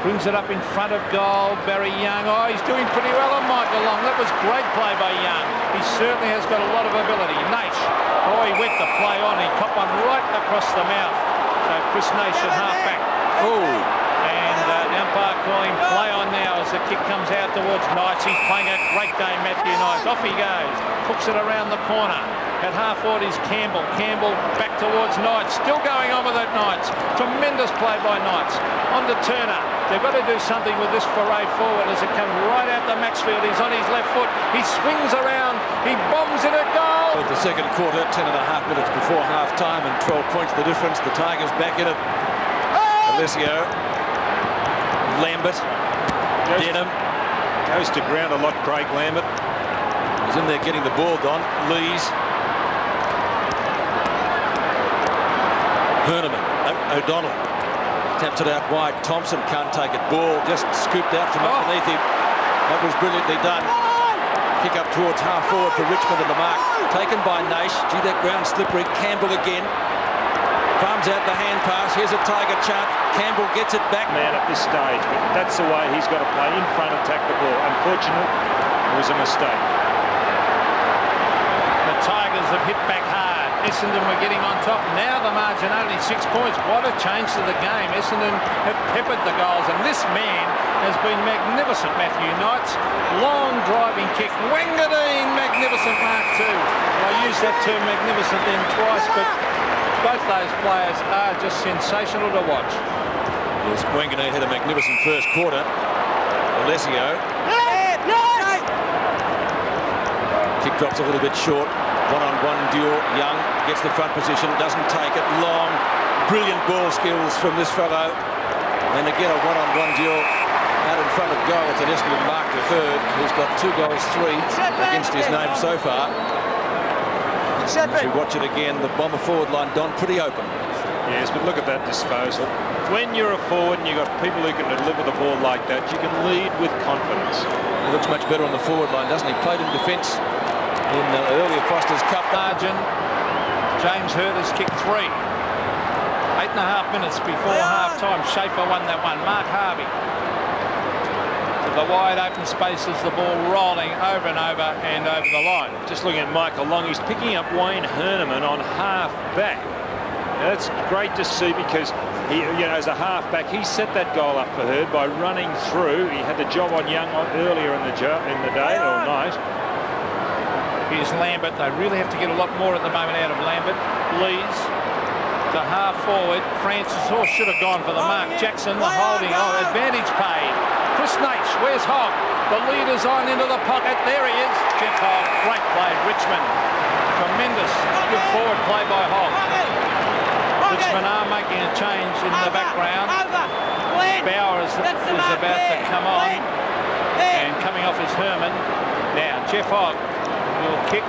Brings it up in front of goal. Barry Young. Oh, he's doing pretty well on Michael Long. That was great play by Young. He certainly has got a lot of ability. Naish. Oh, he went the play on. He copped one right across the mouth. So Chris Naish at half-back. Oh. The umpire calling play on now as the kick comes out towards Knights. He's playing a great game, Matthew Knights. Off he goes. Hooks it around the corner. At half-forward is Campbell. Campbell back towards Knights. Still going on with it, Knights. Tremendous play by Knights. On to Turner. They've got to do something with this parade forward as it comes right out to Maxfield. He's on his left foot. He swings around. He bombs it at goal. With the second quarter, 10.5 minutes before half-time and 12 points the difference. The Tigers back in it. Alessio. Lambert, Denham. Goes to ground a lot, Craig Lambert. He's in there getting the ball, Don. Lees. Herneman. O'Donnell. Taps it out wide. Thompson can't take it. Ball just scooped out from underneath him. That was brilliantly done. Kick up towards half-forward for Richmond in the mark. Taken by Naish. Gee, that ground slippery. Campbell again. Farms out the hand pass. Here's a Tiger chant. Campbell gets it back. Man at this stage, but that's the way he's got to play. In front, attack the ball. Unfortunately, it was a mistake. The Tigers have hit back hard. Essendon were getting on top. Now the margin only 6 points. What a change to the game. Essendon have peppered the goals, and this man has been magnificent, Matthew Knights. Long driving kick. Wanganeen, magnificent mark too. I used that term magnificent then twice, but both those players are just sensational to watch. Yes, Wanganeen had a magnificent first quarter. Alessio. Kick drops a little bit short. One-on-one duel. Young gets the front position, doesn't take it. Long, brilliant ball skills from this fellow. And again, a one-on-one duel out in front of goal. It's an Essendon mark to third. He's got 2 goals, 3 against his name so far. As we watch it again, the Bomber forward line, Don, pretty open. Yes, but look at that disposal. When you're a forward and you've got people who can deliver the ball like that, you can lead with confidence. He looks much better on the forward line, doesn't he? Played in defence in the earlier Foster's Cup. Margin. James Hurt has kicked 3. 8.5 minutes before half-time. Schaefer won that one. Mark Harvey. The wide open spaces, the ball rolling over and over and over the line. Just looking at Michael Long, he's picking up Wayne Herneman on half-back. Now that's great to see because he, as a half-back, he set that goal up for Herd by running through. He had the job on Young earlier in the day or night. Here's Lambert. They really have to get a lot more at the moment out of Lambert. Lees to half-forward. Francis should have gone for the mark. Jackson, the holding. Oh, advantage paid. Chris Naish, where's Hogg? The leader's on into the pocket. There he is. Jeff Hogg, great play. Richmond, tremendous. Good forward play by Hogg. Richmond are making a change in the background. Bauer is about to come on. And coming off is Herman. Now, Jeff Hogg will kick.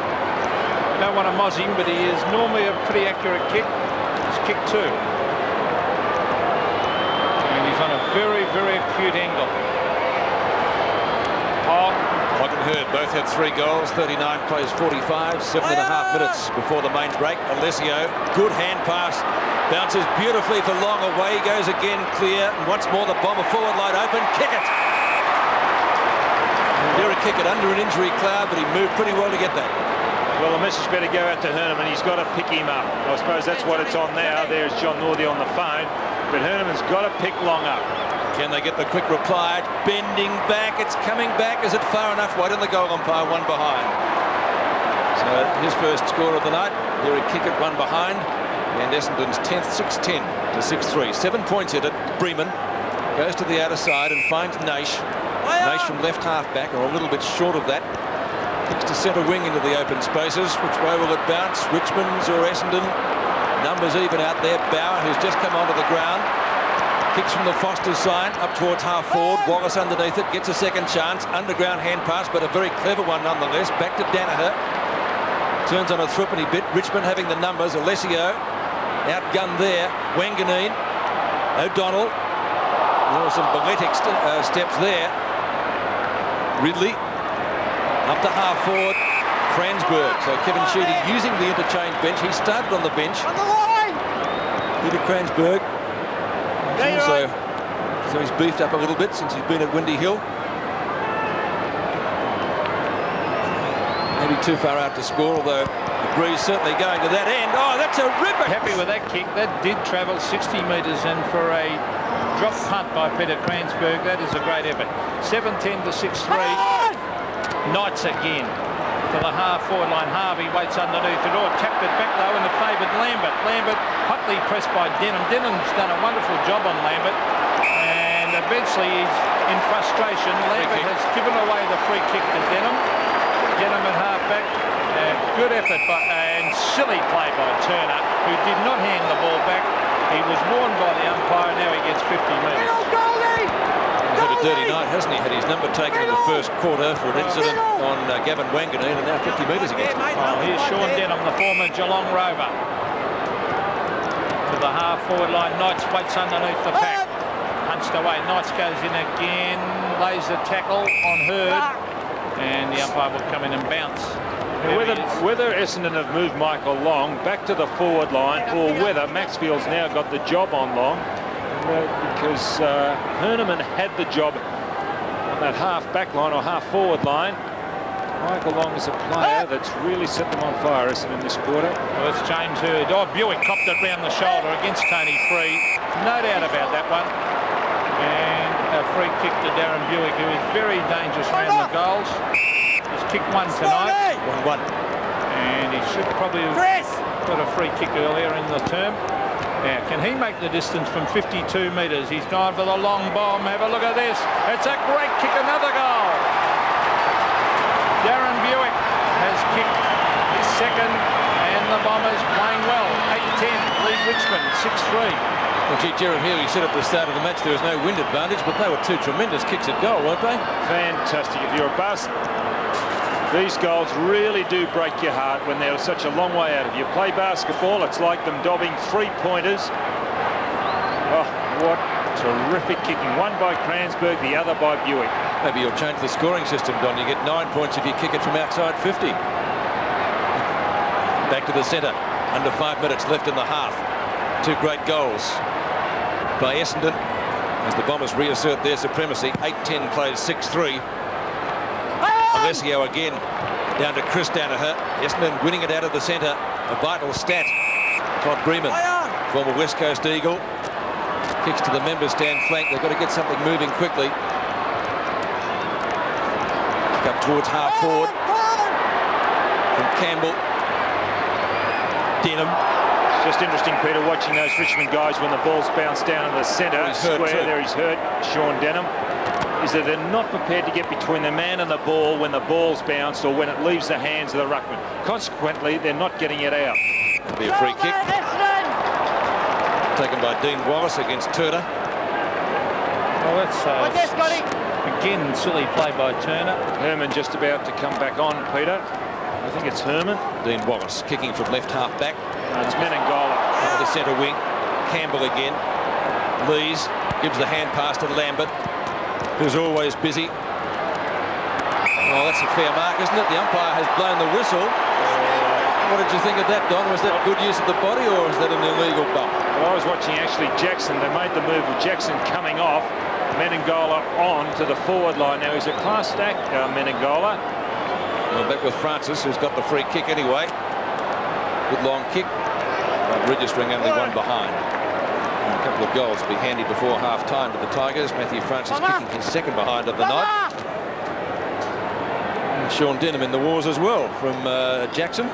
Don't want to moz him, but he is normally a pretty accurate kick. It's kick 2. And he's on a very, very acute angle. Hogg and Hurd both had 3 goals, 39 plays 45, 7.5 minutes before the main break. Alessio, good hand pass, bounces beautifully for Long, away he goes again, clear, and once more the Bomber forward line open, kick it! Derek kick it under an injury cloud, but he moved pretty well to get that. Well, the message better go out to Herneman. He's got to pick him up. I suppose that's what it's on now. There's John Northey on the phone, but Herneman's got to pick Long up. Can they get the quick reply? Bending back, it's coming back. Is it far enough? Wide on the goal umpire, 1 behind. So his first score of the night, Derek Kickett 1 behind, and Essendon's 10th, 6-10 to 6-3. 7 points hit it. Bremen goes to the outer side and finds Naish. Naish from left half back, or a little bit short of that. Kicks to centre wing into the open spaces. Which way will it bounce? Richmond's or Essendon? Numbers even out there. Bauer, who's just come onto the ground. Kicks from the Foster's side up towards half forward. Wallace underneath it. Gets a second chance. Underground hand pass, but a very clever one nonetheless. Back to Danaher. Turns on a threepenny bit. Richmond having the numbers. Alessio outgunned there. Wanganeen. O'Donnell. There were some balletic steps there. Ridley up to half forward. Kransberg. So Kevin Sheedy using the interchange bench. He started on the bench. On the line! Peter Kransberg. So he's beefed up a little bit since he's been at Windy Hill. Maybe too far out to score, although the breeze certainly going to that end. Oh, that's a ripper! Happy with that kick. That did travel 60 metres, and for a drop punt by Peter Kransberg, that is a great effort. 7-10 to 6-3. Knights again to the half-forward line. Harvey waits underneath it all. Tapped it back though, and it favoured Lambert. Lambert hotly pressed by Denham. Denham's done a wonderful job on Lambert, and eventually he's in frustration. Lambert has given away the free kick to Denham. Denham at half-back. Good effort, and silly play by Turner, who did not hand the ball back. He was warned by the umpire. Now he gets 50 metres. He's had a dirty night, hasn't he? Had his number taken in the first quarter for an incident on Gavin Wanganeen, and now 50 metres against him. Oh, here's Sean Denham, the former Geelong Rover. To the half-forward line. Knights waits underneath the pack. Punched away. Knights goes in again. Lays the tackle on Hurd. And the umpire will come in and bounce. Whether Essendon have moved Michael Long back to the forward line, or whether Maxfield's now got the job on Long, because Herneman had the job on that half-back line or half-forward line. Michael Long is a player that's really set them on fire, Essendon, this quarter. Well, it's James Hurd. Oh, Buick copped it round the shoulder against Tony Free. No doubt about that one. And a free kick to Darren Buick, who is very dangerous around the goals. He's kicked one tonight. 1-1. And he should probably have got a free kick earlier in the term. Now, can he make the distance from 52 metres? He's gone for the long bomb. Have a look at this. It's a great kick, another goal. Darren Buick has kicked his second, and the Bombers playing well. 8-10, lead Richmond, 6-3. Well, gee, Gerard Healy said at the start of the match there was no wind advantage, but they were two tremendous kicks at goal, weren't they? Fantastic. If you're a bus, these goals really do break your heart when they're such a long way out of you. Play basketball, it's like them dobbing three-pointers. Oh, what terrific kicking. One by Kransberg, the other by Buick. Maybe you'll change the scoring system, Don. You get 9 points if you kick it from outside 50. Back to the centre. Under 5 minutes left in the half. 2 great goals by Essendon as the Bombers reassert their supremacy. 8-10 plays 6-3. Alessio again down to Chris Danaher. Essendon winning it out of the centre. A vital stat. Todd Bremen, former West Coast Eagle, kicks to the member stand flank. They've got to get something moving quickly. Up towards half forward from Campbell. Denham. It's just interesting, Peter, watching those Richmond guys when the ball's bounced down in the centre square. There he's hurt, Sean Denham. Is that they're not prepared to get between the man and the ball when the ball's bounced or when it leaves the hands of the ruckman. Consequently, they're not getting it out. It'll be a free kick taken by Dean Wallace against Turner. Well, that's again silly play by Turner. Herman just about to come back on, Peter. I think it's Herman. Dean Wallace kicking from left half back. No, it's Menengola. Into the centre wing. Campbell again. Lees gives the hand pass to Lambert, who's always busy. Oh, that's a fair mark, isn't it? The umpire has blown the whistle. What did you think of that, Don? Was that good use of the body, or was that an illegal bump? Well, I was watching actually Jackson. They made the move with Jackson coming off, Menengola on to the forward line. Now he's a class act, Menengola. Well, back with Francis, who's got the free kick anyway. Good long kick, but registering only one behind. And a couple of goals will be handy before half-time to the Tigers. Matthew Francis kicking his second behind of the night. And Sean Denham in the wars as well from Jackson.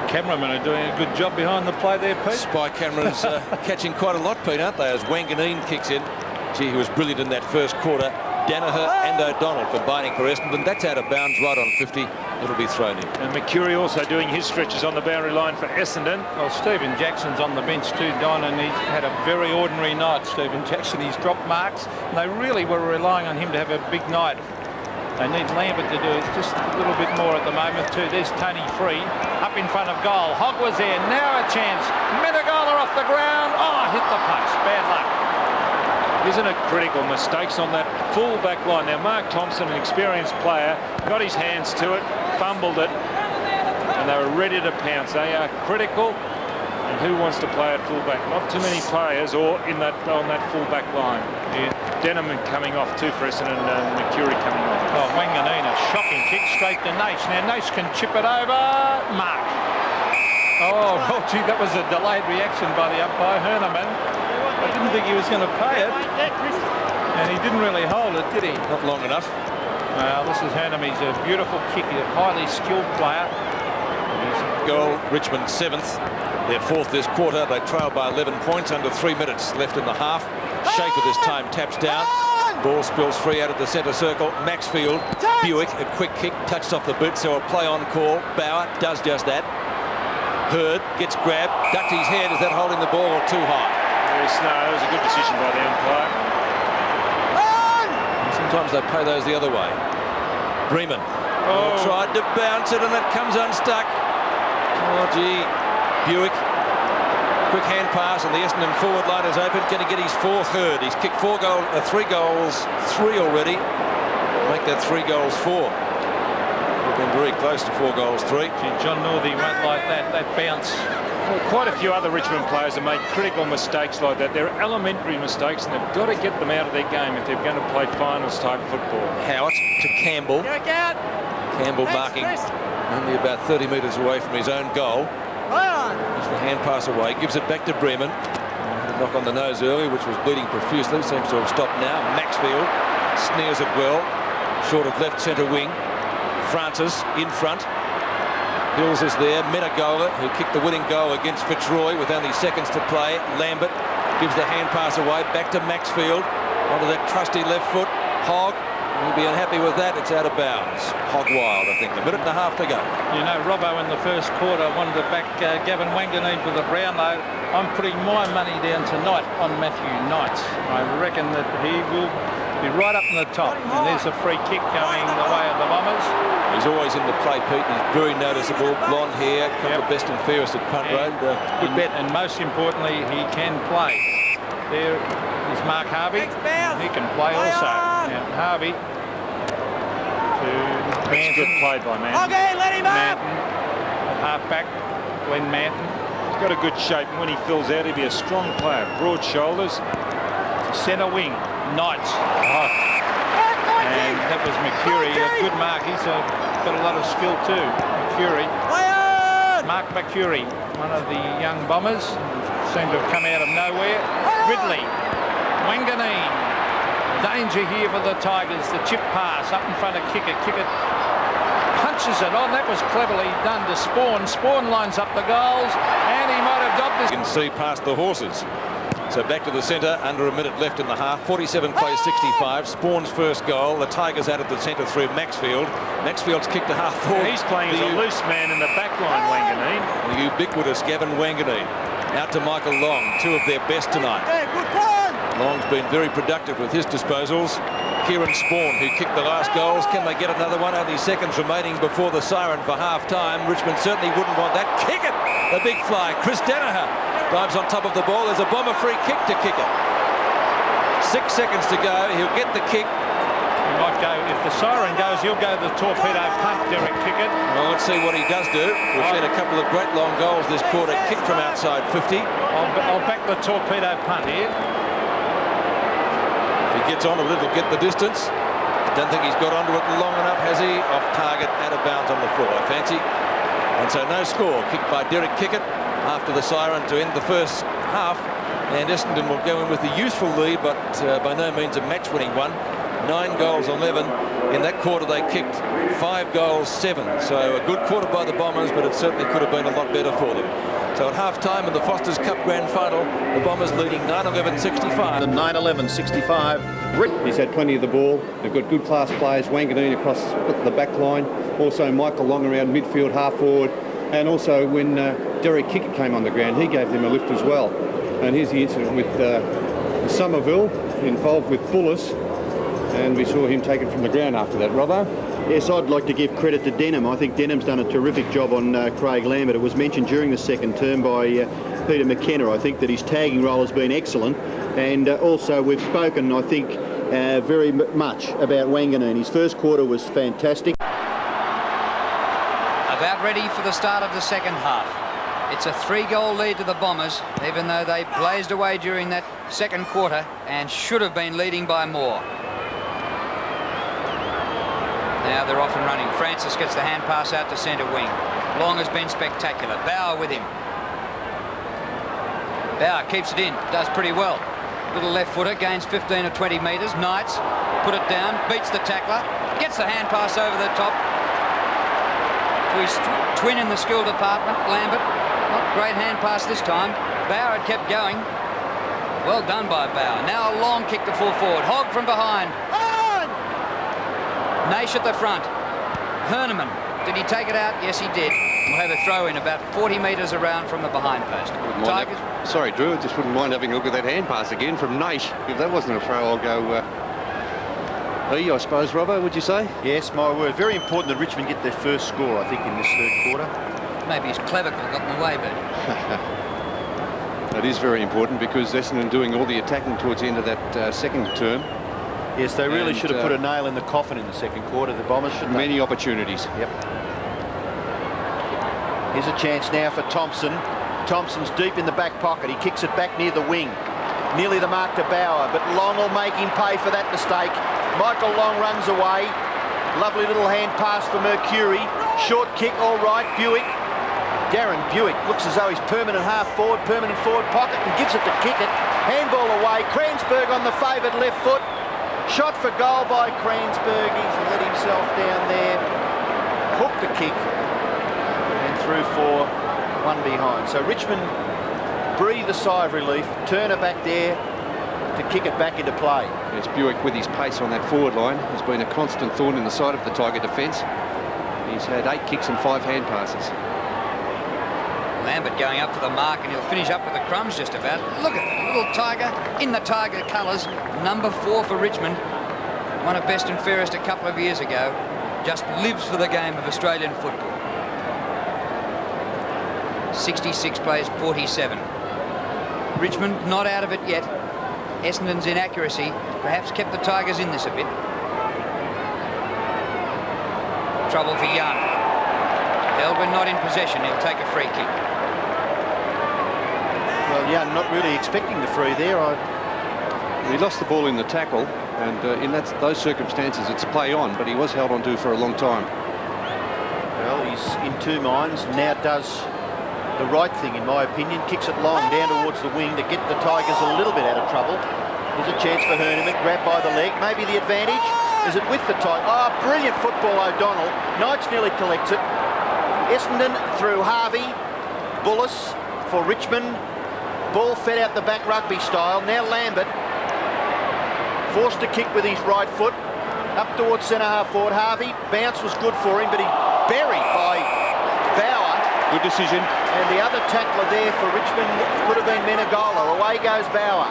Cameramen are doing a good job behind the play there, Pete. Spy cameras catching quite a lot, Pete, aren't they? As Wanganeen kicks in. Gee, he was brilliant in that first quarter. Danaher and O'Donnell combining for Essendon. That's out of bounds right on 50. It'll be thrown in. And McCurry also doing his stretches on the boundary line for Essendon. Well, Stephen Jackson's on the bench too, Don, and he's had a very ordinary night, Stephen Jackson. He's dropped marks, and they really were relying on him to have a big night. They need Lambert to do just a little bit more at the moment too. There's Tony Free up in front of goal. Hogg was there, now a chance. Menegola off the ground. Oh, hit the post. Bad luck. Isn't it critical? Mistakes on that full back line. Now, Mark Thompson, an experienced player, got his hands to it, fumbled it, and they were ready to pounce. They are critical. And who wants to play at full back? Not too many players or on that full back line. Yeah. Denham coming off too for Essendon and McCurry coming off. Oh, Wanganeen, a shocking kick straight to Nace. Now Nace can chip it over. Mark. Oh, well, gee, that was a delayed reaction by the umpire, Herneman. I didn't think he was going to pay it. And he didn't really hold it, did he? Not long enough. Well, this is Herneman. He's a beautiful kick. He's a highly skilled player. Goal, Richmond 7th. Their 4th this quarter. They trail by 11 points under 3 minutes left in the half. Schaefer this time taps down. Ball spills free out of the centre circle. Maxfield, Buick, a quick kick, touched off the boot, so a play on call. Bauer does just that. Hurd gets grabbed, ducked his head. Is that holding the ball or too high? No, it was a good decision by the umpire. Sometimes they play those the other way. Bremen tried to bounce it and it comes unstuck. Oh, gee. Buick. Quick hand pass and the Essendon forward line is open. Going to get his 4th. Hurd. He's kicked 3 goals, 3 already. Make that 3 goals 4. We've been very close to 4 goals 3. John Northey won't like that bounce. Well, quite a few other Richmond players have made critical mistakes like that. They're elementary mistakes and they've got to get them out of their game if they're going to play finals type football. Howard to Campbell. Campbell marking only about 30 metres away from his own goal. As the hand pass away, gives it back to Bremen. Had a knock on the nose earlier, which was bleeding profusely. Seems to have stopped now. Maxfield snares it well. Short of left centre wing. Francis in front. Hills is there. Menegola, who kicked the winning goal against Fitzroy with only seconds to play. Lambert gives the hand pass away. Back to Maxfield. Onto that trusty left foot. Hogg. He'll be unhappy with that. It's out of bounds. Hogg wild, I think. A minute and a half to go. You know, Robbo in the first quarter wanted to back Gavin Wanganeen for the Brownlow. I'm putting my money down tonight on Matthew Knight. I reckon that he will be right up in the top. And there's a free kick going the way of the Bombers. He's always in the play, Pete. He's very noticeable. Blonde hair, couple of best and fairest at Punt Road. Good bet. And most importantly, he can play. There is Mark Harvey. He can play also. Now, Harvey to Manton. Good play by Manton. Okay, let him up. Half back, Glenn Manton. He's got a good shape, and when he fills out, he'll be a strong player. Broad shoulders. Centre wing, Knight. And that was McCurry. A good mark. He's got a lot of skill too. McCurry. Mark McCurry, one of the young Bombers. Seemed to have come out of nowhere. Ridley. Wanganeen. Danger here for the Tigers. The chip pass up in front of Kickett. Kickett punches it on. That was cleverly done to Spawn. Spawn lines up the goals, and he might have dobbed this. You can see past the horses. So back to the centre, under a minute left in the half. 47 plays 65. Spawn's first goal. The Tigers out of the centre through Maxfield. Maxfield's kicked a half forward. He's playing as a loose man in the back line, Wanganeen. The ubiquitous Gavin Wanganeen. Out to Michael Long, 2 of their best tonight. Long's been very productive with his disposals. Kieran Spawn, who kicked the last goals. Can they get another one? Only seconds remaining before the siren for half-time. Richmond certainly wouldn't want that. Kick it! A big fly. Chris Danaher dives on top of the ball. There's a Bomber free kick to kick it. 6 seconds to go. He'll get the kick. He might go, if the siren goes, he'll go the torpedo punt, Derek Kickett. Well, let's see what he does do. We've seen a couple of great long goals this quarter. Kicked from outside 50. I'll back the torpedo punt here. If he gets on a little, get the distance. Don't think he's got onto it long enough, has he? Off target, out of bounds on the floor, I fancy. And so no score. Kicked by Derek Kickett after the siren to end the first half. And Essendon will go in with a useful lead, but by no means a match-winning one. 9 goals 11. In that quarter they kicked 5 goals 7. So a good quarter by the Bombers, but it certainly could have been a lot better for them. So at half-time in the Foster's Cup Grand Final, the Bombers leading 9-11-65. The 9-11-65. He's had plenty of the ball. They've got good class players. Wanganeen across the back line. Also Michael Long around midfield, half forward. And also when Derek Kickett came on the ground, he gave them a lift as well. And here's the incident with Somerville involved with Bullis. And we saw him taken from the ground after that. Robbo? Yes, I'd like to give credit to Denham. I think Denham's done a terrific job on Craig Lambert. It was mentioned during the second term by Peter McKenna. I think that his tagging role has been excellent. And also we've spoken, I think, very much about Wanganeen. His first quarter was fantastic. About ready for the start of the second half. It's a 3-goal lead to the Bombers, even though they blazed away during that second quarter and should have been leading by more. Now they're off and running. Francis gets the hand pass out to centre wing. Long has been spectacular. Bauer with him. Bauer keeps it in, does pretty well. Little left footer, gains 15 or 20 metres. Knights put it down, beats the tackler, gets the hand pass over the top to his twin in the skill department, Lambert. Not great hand pass this time. Bauer had kept going. Well done by Bauer. Now a long kick to full forward. Hogg from behind. Naish at the front. Herneman, did he take it out? Yes, he did. We'll have a throw in about 40 metres around from the behind post. Sorry, Drew, I just wouldn't mind having a look at that hand pass again from Naish. If that wasn't a throw, I'll go E, I suppose, Robbo, would you say? Yes, my word. Very important that Richmond get their first score, I think, in this third quarter. Maybe his clavicle got in the way, but That is very important because Essendon doing all the attacking towards the end of that second term. Yes, they really should have put a nail in the coffin in the second quarter. The Bombers should. Many opportunities. Yep. Here's a chance now for Thompson. Thompson's deep in the back pocket. He kicks it back near the wing. Nearly the mark to Bauer, but Long will make him pay for that mistake. Michael Long runs away. Lovely little hand pass for Mercury. Short kick, all right. Buick. Darren Buick looks as though he's permanent half forward, permanent forward pocket, and gives it to Kickett. Handball away. Kransberg on the favoured left foot. Shot for goal by Kransberg. He's let himself down there. Hooked the kick and through for one behind. So Richmond breathe a sigh of relief. Turner back there to kick it back into play. Yes, Buick with his pace on that forward line has been a constant thorn in the side of the Tiger defence. He's had 8 kicks and 5 hand passes. Lambert going up for the mark, and he'll finish up with the crumbs just about. Look at the little Tiger in the Tiger colours. Number 4 for Richmond. Won a best and fairest a couple of years ago. Just lives for the game of Australian football. 66 plays 47. Richmond not out of it yet. Essendon's inaccuracy perhaps kept the Tigers in this a bit. Trouble for Young. Elwyn not in possession. He'll take a free kick. Well, Young not really expecting the free there. He lost the ball in the tackle, and in those circumstances it's play on, but he was held on to for a long time. Well, he's in two minds. Now does the right thing, in my opinion. Kicks it long down towards the wing to get the Tigers a little bit out of trouble. There's a chance for Herneman. Grabbed by the leg. Maybe the advantage. Is it with the Tigers? Oh, brilliant football, O'Donnell. Knights nearly collects it. Essendon through Harvey. Bullis for Richmond. Ball fed out the back rugby style. Now Lambert forced to kick with his right foot. Up towards centre half forward. Harvey. Bounce was good for him, but he's buried by Bauer. Good decision. And the other tackler there for Richmond could have been Menegola. Away goes Bauer.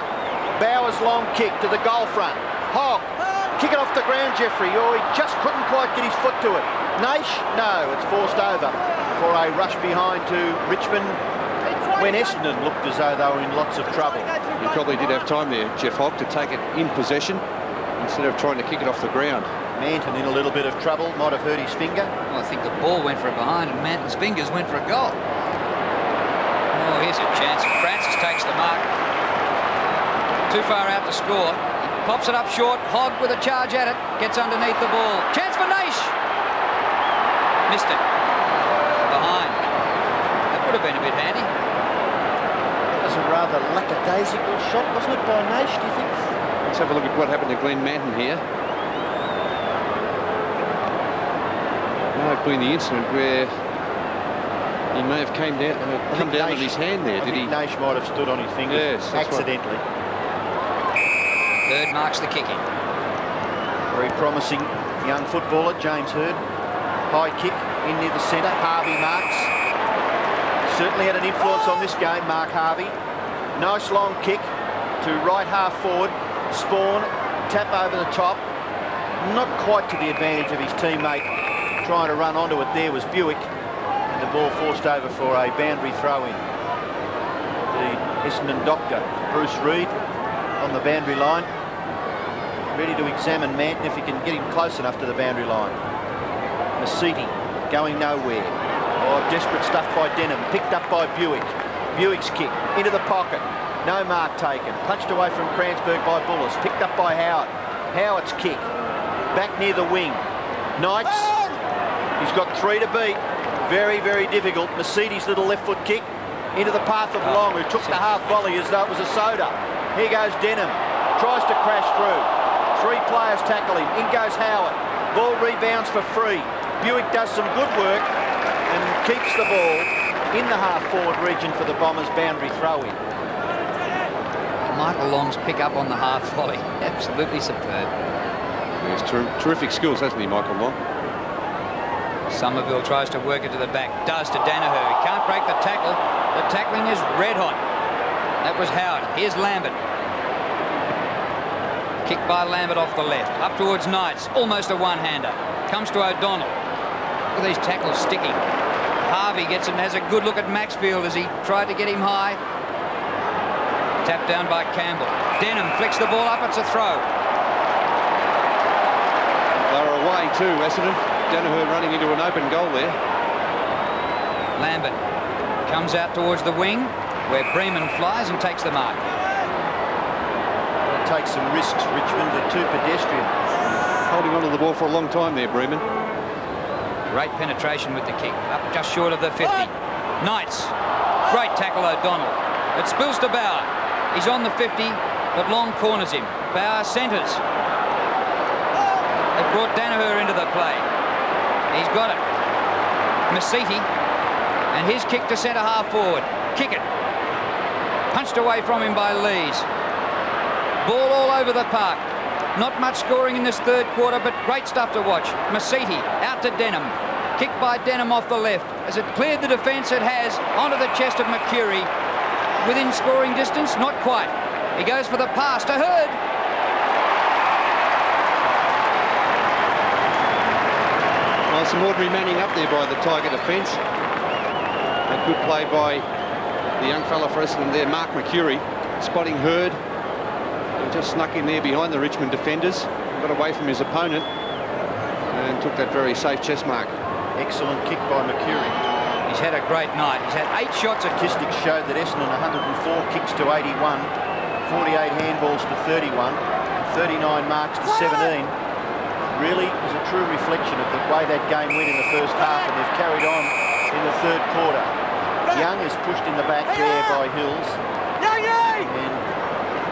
Bauer's long kick to the goal front. Hogg. Kick it off the ground, Jeffrey. Oh, he just couldn't quite get his foot to it. Naish? No, it's forced over for a rush behind to Richmond when Essendon looked as though they were in lots of trouble. He probably did have time there, Jeff Hogg, to take it in possession instead of trying to kick it off the ground. Manton in a little bit of trouble, might have hurt his finger. Well, I think the ball went for it behind and Manton's fingers went for a goal. Oh, here's a chance. Francis takes the mark. Too far out to score. Pops it up short. Hogg with a charge at it. Gets underneath the ball. Chance for Naish. Missed it. Behind. That would have been a bit handy. That was a rather lackadaisical shot, wasn't it, by Naish, do you think? Let's have a look at what happened to Glenn Manton here. Might have been the incident where He may have come down with his hand there, did he? Naish might have stood on his fingers, yes, accidentally. Hurd marks the kicking. Very promising young footballer, James Hurd. High kick in near the centre. Harvey marks. Certainly had an influence on this game, Mark Harvey. Nice long kick to right half forward. Spawn, tap over the top. Not quite to the advantage of his teammate. Trying to run onto it there was Buick. And the ball forced over for a boundary throw-in. The Essendon doctor, Bruce Reid, on the boundary line. Ready to examine Manton if he can get him close enough to the boundary line. Masiti going nowhere. Oh, desperate stuff by Denham. Picked up by Buick. Buick's kick into the pocket. No mark taken. Punched away from Kranzberg by Bullis. Picked up by Howard. Howard's kick. Back near the wing. Knights. He's got 3 to beat. Very, very difficult. Masiti's little left foot kick into the path of Long, who took the half volley as though it was a soda. Here goes Denham. Tries to crash through. 3 players tackle him. In goes Howard. Ball rebounds for free. Buick does some good work and keeps the ball in the half-forward region for the Bombers' boundary throw-in. Michael Long's pick up on the half volley. Absolutely superb. He has terrific skills, hasn't he, Michael Long? Somerville tries to work it to the back. Does to Danaher. He can't break the tackle. The tackling is red hot. That was Howard. Here's Lambert. Kick by Lambert off the left. Up towards Knights. Almost a one-hander. Comes to O'Donnell. Look at these tackles sticking. Harvey gets it and has a good look at Maxfield as he tried to get him high. Tapped down by Campbell. Denham flicks the ball up. It's a throw. They're away too, Essendon. Danaher running into an open goal there. Lambert comes out towards the wing where Bremen flies and takes the mark. Take some risks, Richmond. They're too pedestrian. Holding on to the ball for a long time there, Bremen. Great penetration with the kick. Up just short of the 50. Knights. Great tackle, O'Donnell. It spills to Bauer. He's on the 50, but Long corners him. Bauer centres. They brought Danaher into the play. He's got it. Masiti. And his kick to centre half forward. Kick it. Punched away from him by Lees. Ball all over the park. Not much scoring in this third quarter, but great stuff to watch. Masiti out to Denham. Kicked by Denham off the left. As it cleared the defence, it has onto the chest of McCurry. Within scoring distance, not quite. He goes for the pass to Hurd. Well, some ordinary manning up there by the Tiger defence. A good play by the young fella for Essendon there, Mark McCurry, spotting Hurd. He just snuck in there behind the Richmond defenders, got away from his opponent and took that very safe chest mark. Excellent kick by McCurry. He's had a great night. He's had 8 shots. Statistics showed that Essendon 104 kicks to 81, 48 handballs to 31, 39 marks to 17. Really is a true reflection of the way that game went in the first half, and they've carried on in the third quarter. Young is pushed in the back there by Hills. And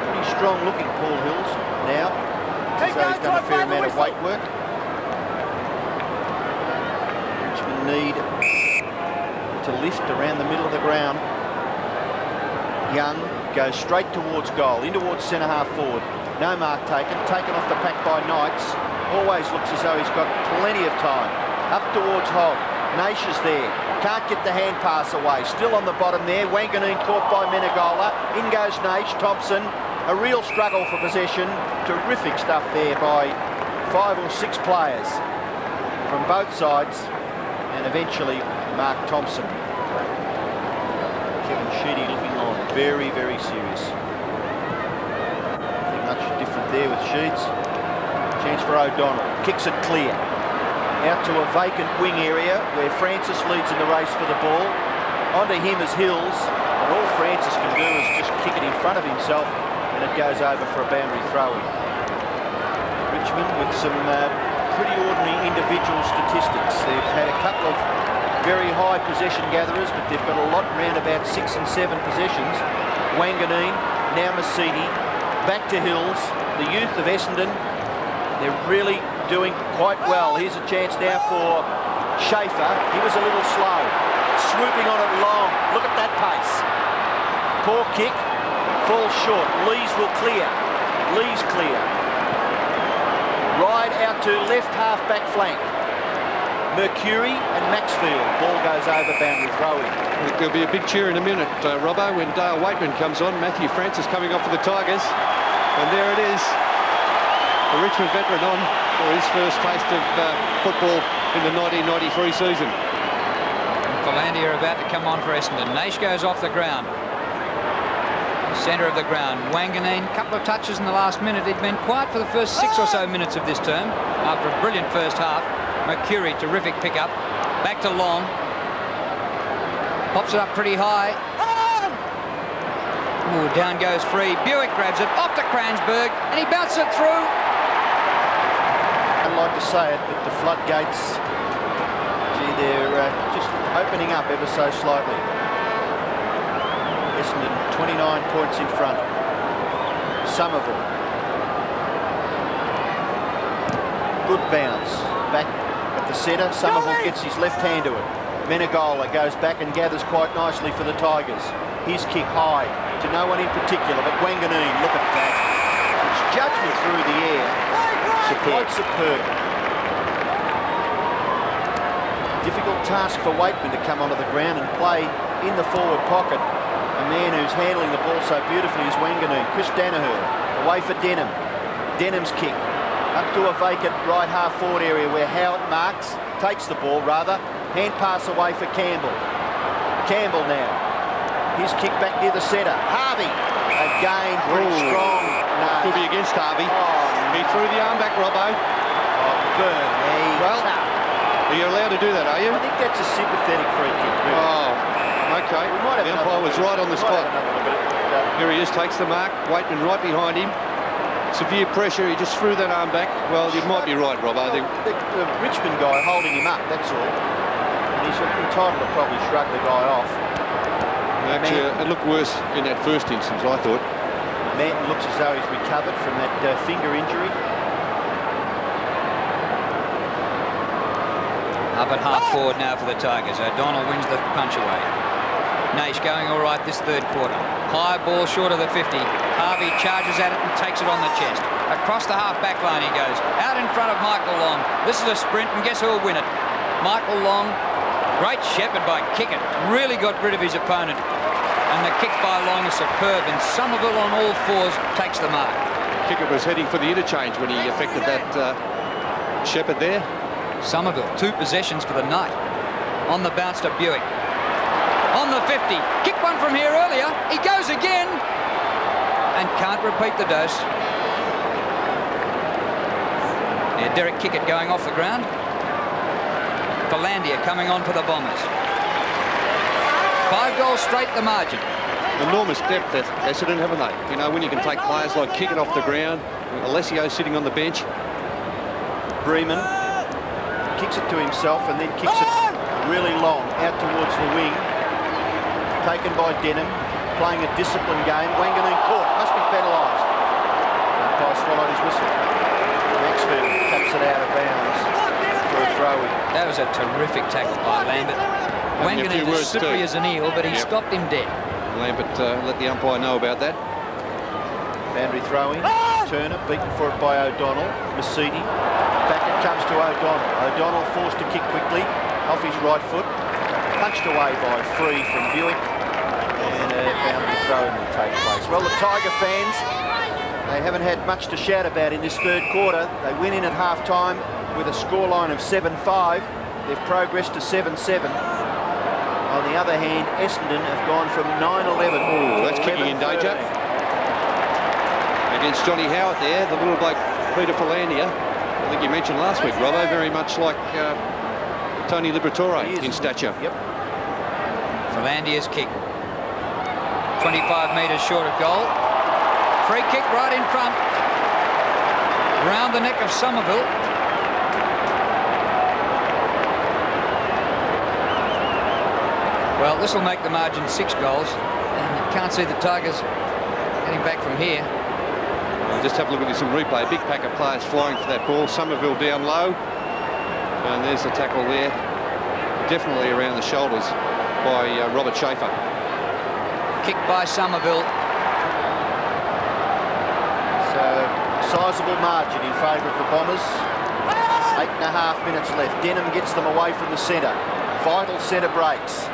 pretty strong looking Paul Hills now. So he's done a fair amount of weight work. Richmond need to lift around the middle of the ground. Young goes straight towards goal, in towards centre half forward. No mark taken off the pack by Knights. Always looks as though he's got plenty of time. Up towards Hogg. Naish is there. Can't get the hand pass away. Still on the bottom there. Wanganeen caught by Menegola. In goes Naish. Thompson. A real struggle for possession. Terrific stuff there by 5 or 6 players from both sides. And eventually Mark Thompson. Kevin Sheedy looking on. Very, very serious. Nothing much different there with Sheeds. Chance for O'Donnell. Kicks it clear. Out to a vacant wing area where Francis leads in the race for the ball. Onto him is Hills. And all Francis can do is just kick it in front of himself, and it goes over for a boundary throw-in. Richmond with some pretty ordinary individual statistics. They've had a couple of very high possession gatherers, but they've got a lot around about 6 and 7 possessions. Wanganeen, now Masiti, back to Hills, the youth of Essendon. They're really doing quite well. Here's a chance now for Schaefer. He was a little slow. swooping on it long. Look at that pace. Poor kick, falls short. Lees will clear. Lees clear. Ride out to left half back flank. Mercury and Maxfield. Ball goes over boundary throwing. There'll be a big cheer in a minute, Robbo, when Dale Waitman comes on. Matthew Francis coming off for the Tigers. And there it is. The Richmond veteran on for his first taste of football in the 1993 season. Philandia about to come on for Essendon. Naish goes off the ground. Centre of the ground. Wanganeen, a couple of touches in the last minute. He'd been quiet for the first 6 or so minutes of this term after a brilliant first half. Mercury, terrific pickup. Back to Long. Pops it up pretty high. Ooh, down goes free. Buick grabs it off to Kransberg and he bounces it through. I'd like to say it, but the floodgates, gee, they're just opening up ever so slightly. Essendon 29 points in front. Somerville. Good bounce. Back at the centre. Somerville gets his left hand to it. Menegola goes back and gathers quite nicely for the Tigers. His kick high to no one in particular, but Wanganeen, look at that. It's judgment through the air. Quite superb. Difficult task for Waitman to come onto the ground and play in the forward pocket. A man who's handling the ball so beautifully is Wanganeen. Chris Danaher away for Denham. Denham's kick up to a vacant right half forward area where Howard marks, takes the ball rather. Hand pass away for Campbell. Campbell now. His kick back near the centre. Harvey again pretty strong. No. Could be against Harvey. He threw the arm back, Robbo. Burn. Well, are you allowed to do that, are you? I think that's a sympathetic free kick. Really. Oh, okay. The umpire was right on the spot. Here he is, takes the mark. Waitman right behind him. Severe pressure, he just threw that arm back. Well, you might be right, Robbo. The Richmond guy holding him up, that's all. And he's entitled to probably shrug the guy off. Actually, it looked worse in that first instance, I thought. Manton looks as though he's recovered from that finger injury. Up at half forward now for the Tigers. O'Donnell wins the punch away. Naish going all right this third quarter. High ball short of the 50. Harvey charges at it and takes it on the chest. Across the half-back line he goes. Out in front of Michael Long. This is a sprint and guess who'll win it? Michael Long. Great shepherd by Kickett. Really got rid of his opponent. And the kick by Long is superb. And Somerville on all fours takes the mark. Kickett was heading for the interchange when he affected that shepherd there. Somerville, 2 possessions for the night. On the bounce to Buick. On the 50. Kicked one from here earlier. He goes again. And can't repeat the dose. Yeah, Derek Kickett going off the ground. Philandia coming on for the Bombers. 5 goals straight the margin. Enormous depth at Essendon, haven't they? You know, when you can take players like Kickett off the ground, Alessio sitting on the bench. Breeman kicks it to himself and then kicks it really long out towards the wing. Taken by Denham, playing a disciplined game. Wanganeen caught, must be penalised. Umpire swallowed his whistle. Maxfield taps it out of bounds for a throw-in. That was a terrific tackle by Lambert. Wanganeen is slippery as an eel, but he stopped him dead. Lambert let the umpire know about that. Boundary throw-in. Turner beaten for it by O'Donnell. Mercedes. Back it comes to O'Donnell. O'Donnell forced to kick quickly off his right foot. Punched away by Free from Buick. And a boundary throw-in will take place. Well, the Tiger fans, they haven't had much to shout about in this third quarter. They went in at half-time with a scoreline of 7-5. They've progressed to 7-7. On the other hand, Essendon have gone from 9-11. Oh, that's kicking in danger. Against Johnny Howard there, the little bloke Peter Philandia. I think you mentioned last week, Robbo, very much like Tony Liberatore in stature. Yep. Philandia's kick. 25 metres short of goal. Free kick right in front. Round the neck of Somerville. Well, this will make the margin 6 goals. And you can't see the Tigers getting back from here. Well, just have a look at some replay. A big pack of players flying for that ball. Somerville down low. And there's the tackle there. Definitely around the shoulders by Robert Schaefer. Kicked by Somerville. So, sizable margin in favour of the Bombers. 8.5 minutes left. Denham gets them away from the centre. Vital centre breaks.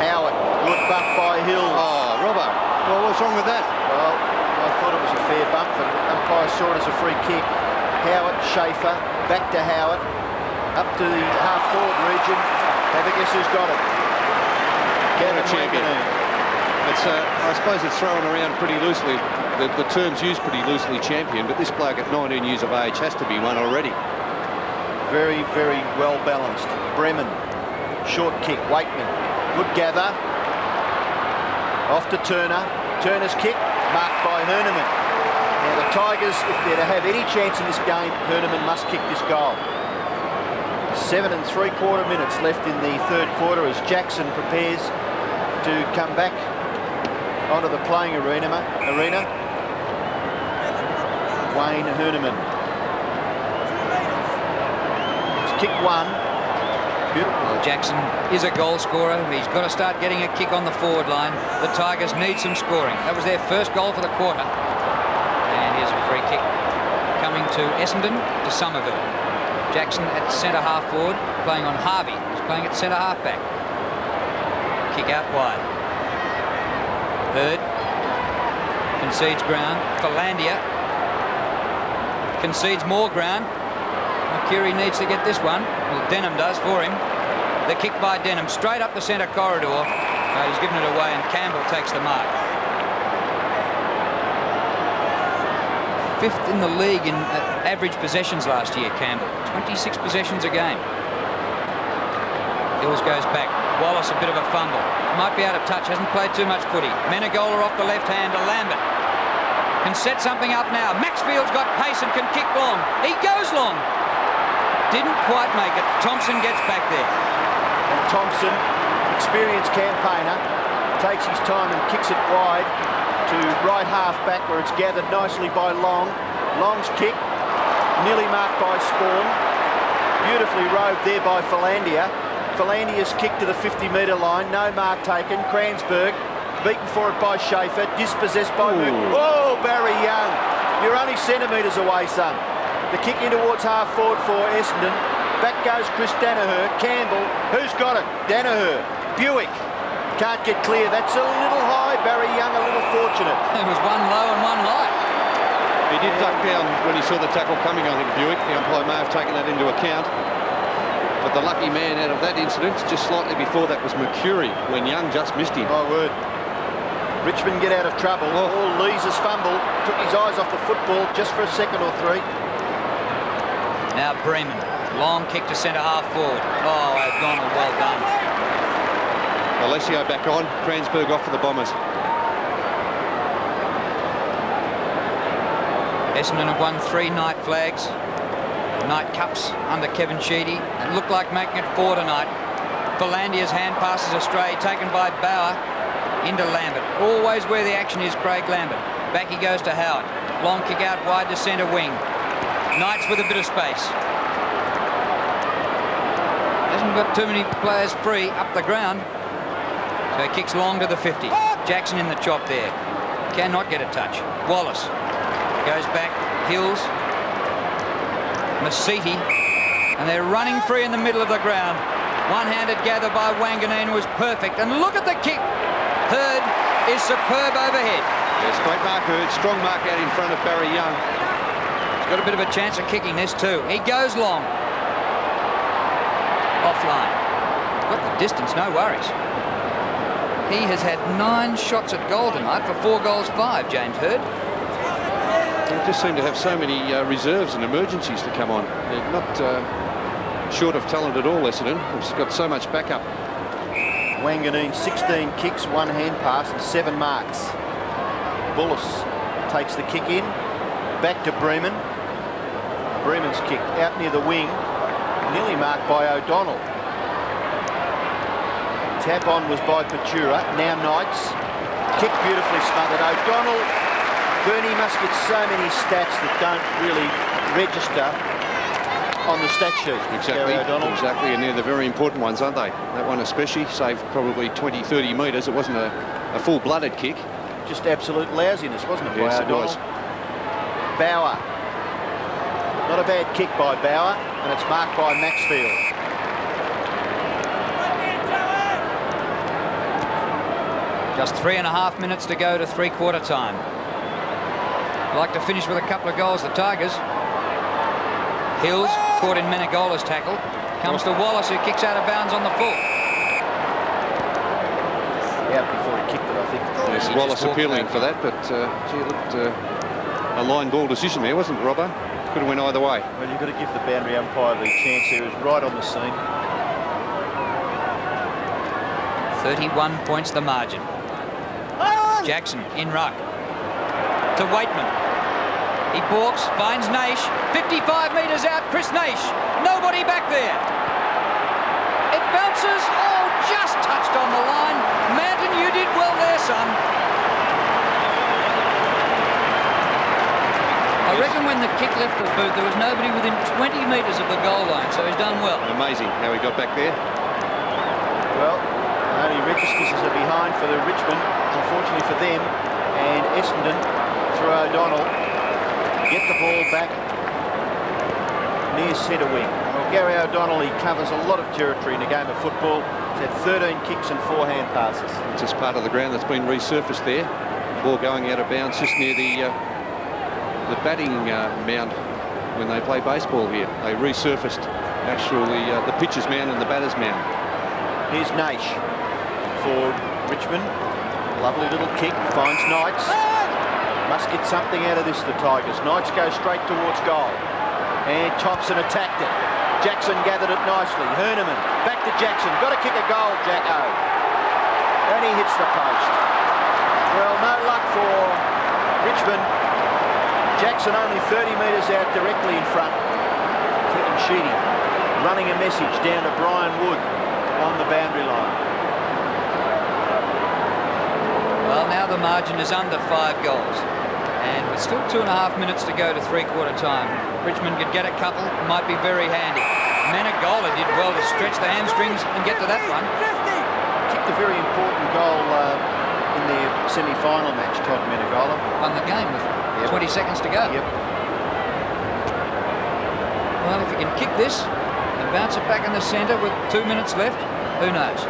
Howard, good bump by Hills. Oh, Robbo. Well, what's wrong with that? Well, I thought it was a fair bump, but umpire saw it as a free kick. Howard, Schaefer, back to Howard, up to the half-forward region. Have a guess who's got it? Gavin Wanganeen. It's, I suppose it's thrown around pretty loosely. The term's used pretty loosely, champion, but this bloke at 19 years of age has to be one already. Very, very well balanced. Bremen, short kick, Wakeman, good gather. Off to Turner. Turner's kick, marked by Herneman. Now the Tigers, if they're to have any chance in this game, Herneman must kick this goal. 7 3/4 minutes left in the third quarter as Jackson prepares to come back onto the playing arena. Wayne Herneman. It's kick one. Beautiful. Well, Jackson is a goal scorer. He's got to start getting a kick on the forward line. The Tigers need some scoring. That was their first goal for the quarter. And here's a free kick coming to Essendon, to Somerville. Jackson at centre half forward, playing on Harvey. He's playing at centre half back. Kick out wide. Bird concedes ground. Philandia concedes more ground. Mercury needs to get this one. Well, Denham does for him. The kick by Denham straight up the centre corridor. He's given it away and Campbell takes the mark. 5th in the league in average possessions last year, Campbell. 26 possessions a game. Hills goes back. Wallace a bit of a fumble. Might be out of touch. Hasn't played too much footy. Menegola off the left hand to Lambert. Can set something up now. Maxfield's got pace and can kick long. He goes long. Didn't quite make it. Thompson gets back there. And Thompson, experienced campaigner, takes his time and kicks it wide to right half back where it's gathered nicely by Long. Long's kick, nearly marked by Spawn. Beautifully rowed there by Philandia. Philandia's kick to the 50-metre line. No mark taken. Kransberg beaten for it by Schaefer. Dispossessed by Mook. Oh, Barry Young. You're only centimetres away, son. The kick in towards half forward for Essendon. Back goes Chris Danaher. Campbell. Who's got it? Danaher. Buick. Can't get clear. That's a little high. Barry Young a little fortunate. It was one low and one high. He did duck down when he saw the tackle coming, I think, Buick. The umpire may have taken that into account. But the lucky man out of that incident, just slightly before that, was Mercury, when Young just missed him. My word. Richmond get out of trouble. Oh, Lees' fumble. Took his eyes off the football just for a second or three. Now Bremen. Long kick to centre half forward. Oh, O'Donnell, well done. Alessio back on. Kransberg off for the Bombers. Essendon have won 3 night flags. Night cups under Kevin Sheedy. And looked like making it 4 tonight. Philandia's hand passes astray, taken by Bauer into Lambert. Always where the action is, Craig Lambert. Back he goes to Howard. Long kick out wide to centre wing. Knights with a bit of space. Hasn't got too many players free up the ground. So he kicks long to the 50. Jackson in the chop there. Cannot get a touch. Wallace goes back. Hills. Masiti. And they're running free in the middle of the ground. One-handed gather by Wanganeen was perfect. And look at the kick. Hurd is superb overhead. Yes, great mark, Hurd. Strong mark out in front of Barry Young. He's got a bit of a chance of kicking this too. He goes long. Offline. Got the distance, no worries. He has had 9 shots at goal tonight for 4 goals 5, James Hurd. They just seem to have so many reserves and emergencies to come on. They're not short of talent at all, Essendon. They've got so much backup. Wanganeen, 16 kicks, 1 hand pass and 7 marks. Bullis takes the kick in. Back to Bremen. Bremen's kick out near the wing. Nearly marked by O'Donnell. Tap on was by Patura. Now Knights. Kick beautifully smothered. O'Donnell. Bernie must get so many stats that don't really register on the stat sheet. Exactly, exactly, and they're the very important ones, aren't they? That one especially, saved probably 20, 30 metres. It wasn't a full-blooded kick. Just absolute lousiness, wasn't it, by Yes, it O'Donnell? was. Bauer. Not a bad kick by Bauer, and it's marked by Maxfield. Just 3.5 minutes to go to three-quarter time. Like to finish with a couple of goals, the Tigers. Hills caught in Menegola's tackle. Comes to Wallace, who kicks out of bounds on the full. Out before he kicked it, I think. Yes, Wallace appealing for that, but gee, it looked a line ball decision there, wasn't it, Robbo? Could have went either way. Well, you've got to give the boundary umpire the chance there. He was right on the scene. 31 points the margin. Jackson in ruck to Waitman. He balks, finds Naish. 55 metres out, Chris Naish. Nobody back there. It bounces. Oh, just touched on the line. Manton, you did well there, son. I reckon when the kick left the boot, there was nobody within 20 metres of the goal line, so he's done well. Amazing how he got back there. Well, only registers as a behind for the Richmond, unfortunately for them, and Essendon through O'Donnell get the ball back near centre wing. Well, Gary O'Donnell, he covers a lot of territory in a game of football. He's had 13 kicks and 4 hand passes. It's just part of the ground that's been resurfaced there. Ball going out of bounds just near the batting mound when they play baseball here. They resurfaced actually the pitcher's mound and the batter's mound. Here's Naish for Richmond. Lovely little kick, finds Knights. Must get something out of this, the Tigers. Knights go straight towards goal. And Thompson attacked it. Jackson gathered it nicely. Herneman back to Jackson. Got to kick a goal, Jacko. And he hits the post. Well, no luck for Richmond. Jackson only 30 metres out, directly in front. Kevin Sheedy running a message down to Brian Wood on the boundary line. Well, now the margin is under 5 goals. And with still 2.5 minutes to go to three-quarter time, Richmond could get a couple, might be very handy. Menegola did well to stretch the hamstrings and get to that one. Kicked a very important goal in their semi-final match, Todd Menegola. Won the game with 20 seconds to go. Yep. Well, if he can kick this and bounce it back in the centre with 2 minutes left, who knows?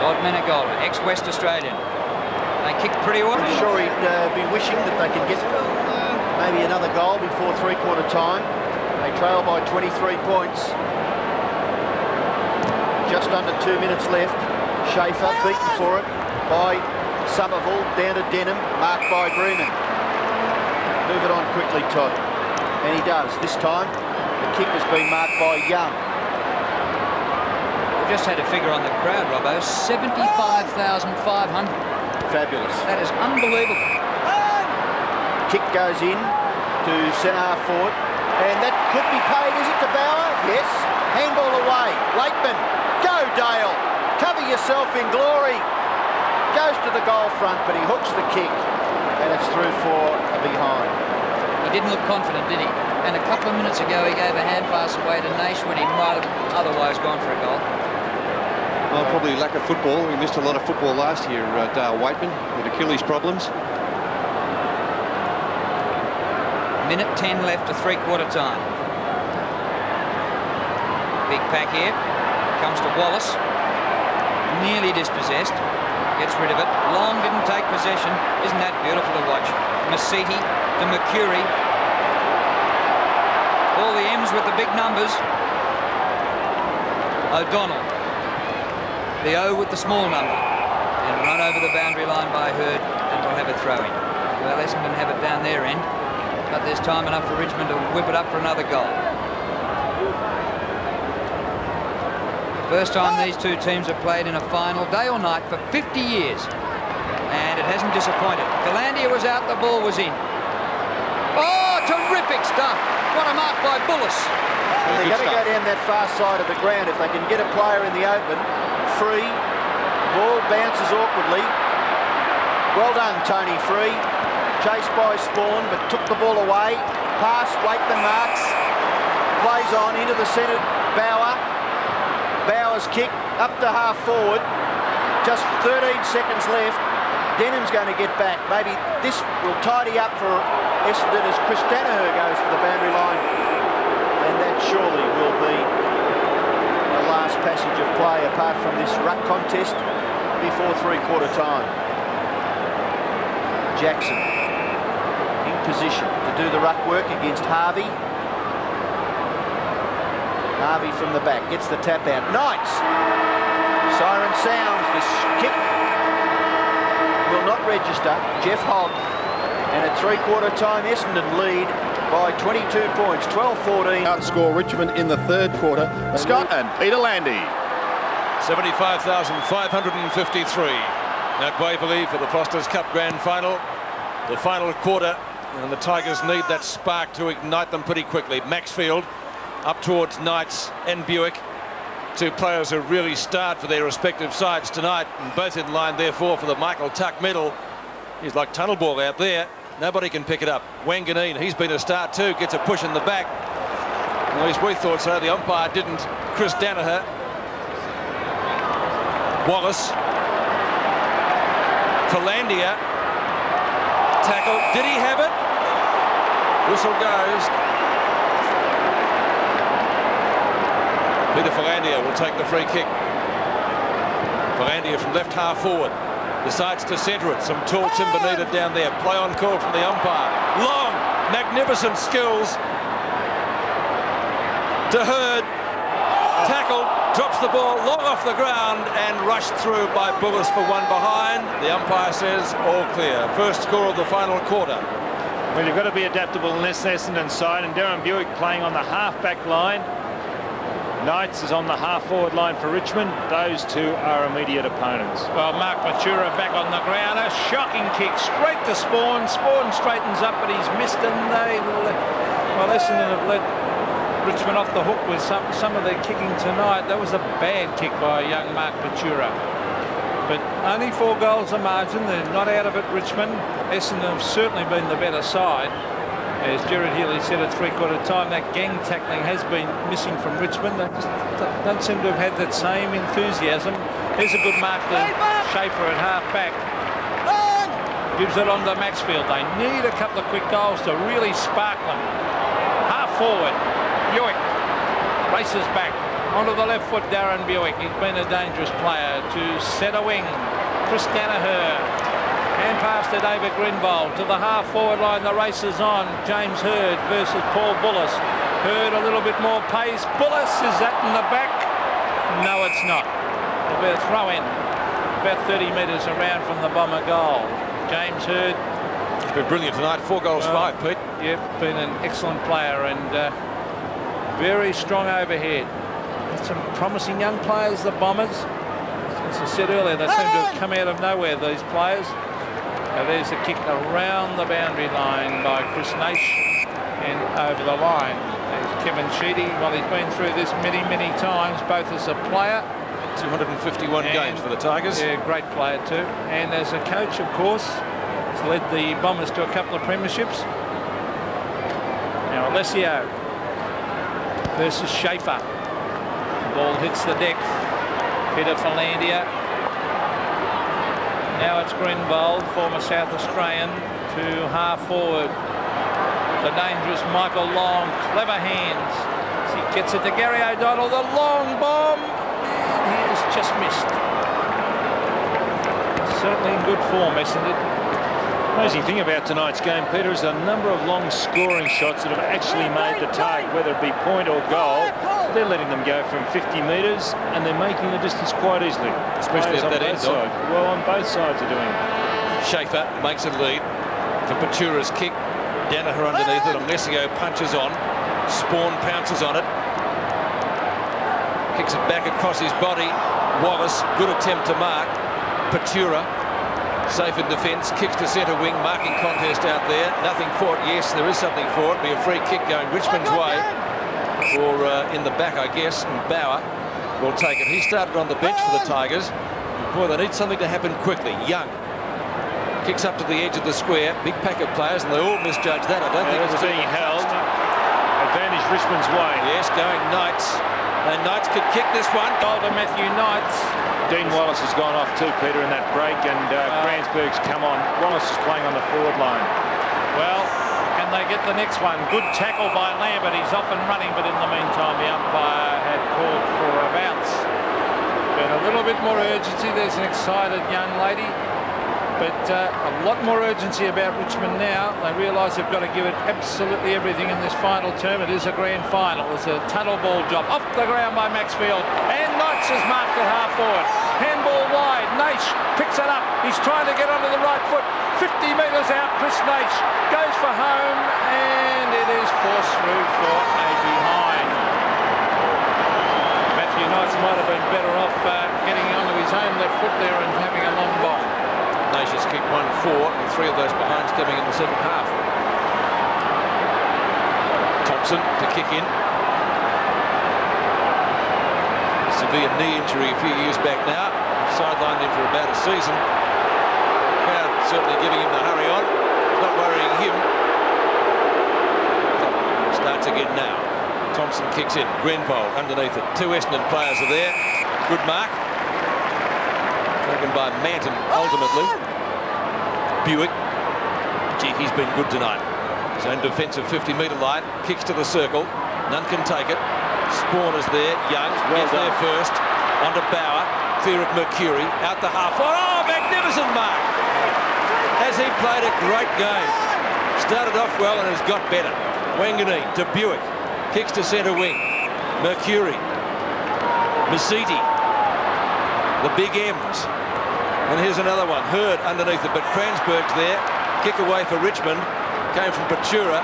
Todd Menegola, ex-West Australian. They kicked pretty well. I'm sure he'd be wishing that they could get maybe another goal before three-quarter time. They trail by 23 points. Just under 2 minutes left. Schaefer beaten for it by Somerville, down to Denham, marked by Bremen. Move it on quickly, Todd. And he does. This time, the kick has been marked by Young. We've just had a figure on the crowd, Robbo. 75,500. Fabulous. That is unbelievable. Kick goes in to centre half forward. And that could be paid, is it, to Bauer? Yes. Handball away. Lakeman. Go, Dale. Cover yourself in glory. Goes to the goal front, but he hooks the kick. And it's through for a behind. He didn't look confident, did he? And a couple of minutes ago, he gave a hand pass away to Naish when he might have otherwise gone for a goal. Well, probably lack of football. He missed a lot of football last year, Dale Waitman, with Achilles problems. Minute 10 left to three-quarter time. Big pack here. Comes to Wallace. Nearly dispossessed. Gets rid of it. Long didn't take possession. Isn't that beautiful to watch? Masiti to Mercury. All the M's with the big numbers. O'Donnell. The O with the small number. And run over the boundary line by Hurd, and we'll have a throw-in. Well, Essendon have it down their end, but there's time enough for Richmond to whip it up for another goal. First time these two teams have played in a final, day or night, for 50 years. And it hasn't disappointed. Galandia was out, the ball was in. Oh, terrific stuff. What a mark by Bullis. And they're going to go down that far side of the ground. If they can get a player in the open, Free, ball bounces awkwardly. Well done, Tony Free. chased by Spawn, but took the ball away. Pass, Wakeman marks. Plays on into the centre. Bauer. Bauer's kick up to half forward. Just 13 seconds left. Denham's going to get back. Maybe this will tidy up for Essendon as Chris Danaher goes for the boundary line. And that surely will be the last passage of play apart from this ruck contest before three-quarter time. Jackson in position to do the ruck work against Harvey. Harvey from the back gets the tap out. Knights. Siren sounds. This kick will not register. Jeff Hogg. And at three-quarter time, Essendon lead by 22 points, 12-14. Outscore Richmond in the third quarter. Scott and Peter Landy. 75,553 at Waverley for the Foster's Cup Grand Final. The final quarter, and the Tigers need that spark to ignite them pretty quickly. Maxfield up towards Knights and Buick. Two players who really starred for their respective sides tonight, and both in line therefore for the Michael Tuck medal. He's like tunnel ball out there. Nobody can pick it up. Wanganeen, he's been a star too, gets a push in the back. At least we thought so. The umpire didn't. Chris Danaher. Wallace. Philandia. Tackle. Did he have it? Whistle goes. Peter Philandia will take the free kick. Philandia from left half forward. Decides to centre it. Some tall timber needed down there. Play on call from the umpire. Long, magnificent skills. To Hurd. Tackled, drops the ball long off the ground and rushed through by Bullis for one behind. The umpire says all clear. First score of the final quarter. Well, you've got to be adaptable in this Essendon side, and Darren Buick playing on the half-back line. Knights is on the half-forward line for Richmond. Those two are immediate opponents. Well, Mark Matura back on the ground. A shocking kick straight to Spawn. Spawn straightens up, but he's missed, and Essendon have let Richmond off the hook with some of their kicking tonight. That was a bad kick by young Mark Matura. But only 4 goals a margin. They're not out of it, Richmond. Essendon have certainly been the better side. As Gerard Healy said at three-quarter time, that gang tackling has been missing from Richmond. They just don't seem to have had that same enthusiasm. Here's a good mark to Schaefer at half-back. Gives it on to Maxfield. They need a couple of quick goals to really spark them. Half-forward, Buick races back. Onto the left foot, Darren Buick. He's been a dangerous player. To centre wing, Chris Danaher. Hand pass to David Grinvold. To the half-forward line, the race is on. James Hurd versus Paul Bullis. Hurd a little bit more pace. Bullis, is that in the back? No, it's not. It'll be a throw-in. About 30 metres around from the Bomber goal. James Hurd. He's been brilliant tonight. 4 goals, 5, Pete. Yep, been an excellent player and very strong overhead. Some promising young players, the Bombers. As I said earlier, they seem to have come out of nowhere, these players. Now there's a kick around the boundary line by Chris Nash and over the line. There's Kevin Sheedy. Well, he's been through this many, many times, both as a player. 251 games for the Tigers. Yeah, great player too. And as a coach, of course, he's led the Bombers to a couple of premierships. Now Alessio versus Schaefer. The ball hits the deck. Peter Philandia. Now it's Grinvold, former South Australian, to half forward. The dangerous Michael Long, clever hands. He gets it to Gary O'Donnell, the long bomb, and he has just missed. Certainly in good form, Essendon. Amazing thing about tonight's game, Peter, is a number of long scoring shots that have actually made the target, whether it be point or goal. They're letting them go from 50 metres, and they're making the distance quite easily. Especially at that end. Well, on both sides are doing it. Schaefer makes a lead for Patura's kick. Danaher underneath it. Alessio punches on. Spawn pounces on it. Kicks it back across his body. Wallace, good attempt to mark. Patura, safe in defence. Kicks to centre wing. Marking contest out there. Nothing for it. Yes, there is something for it. Be a free kick going Richmond's way. Or in the back, I guess, and Bauer will take it. He started on the bench for the Tigers. Boy, they need something to happen quickly. Young. Kicks up to the edge of the square. Big pack of players, and they all misjudged that. I don't think it was being held. Advantage Richmond's way. Yes, going Knights. And Knights could kick this one. Goal to Matthew Knights. Dean Wallace has gone off too, Peter, in that break, and Gransberg's come on. Wallace is playing on the forward line. Well, can they get the next one? Good tackle by Lambert. He's off and running, but in the meantime, the umpire had called for a bounce. But a little bit more urgency. There's an excited young lady. But a lot more urgency about Richmond now. They realise they've got to give it absolutely everything in this final term. It is a grand final. It's a tunnel ball job. Off the ground by Maxfield. And Knights is marked at half forward. Handball wide. Naish picks it up. He's trying to get onto the right foot. 50 metres out. Chris Naish goes for home. And it is forced through for a behind. Matthew Knights might have been better off getting onto his own left foot there and having a long ball. Nations kicked 1-4, and 3 of those behinds coming in the second half. Thompson to kick in. Severe knee injury a few years back now. Sidelined him for about a season. Crowd certainly giving him the hurry on. Not worrying him. Starts again now. Thompson kicks in. Grenville underneath it. 2 Essendon players are there. Good mark. Taken by Manton ultimately. Buick. Gee, he's been good tonight. His own defensive 50-metre line. Kicks to the circle. None can take it. Spawn is there. Young gets there first. Onto Bauer. Fear of Mercury. Out the half. Oh, magnificent mark. Has he played a great game. Started off well and has got better. Wanganeen to Buick. Kicks to centre wing. Mercury. Masiti. The big M's. And here's another one. Hurd underneath it, but Gransberg's there. Kick away for Richmond. Came from Patura.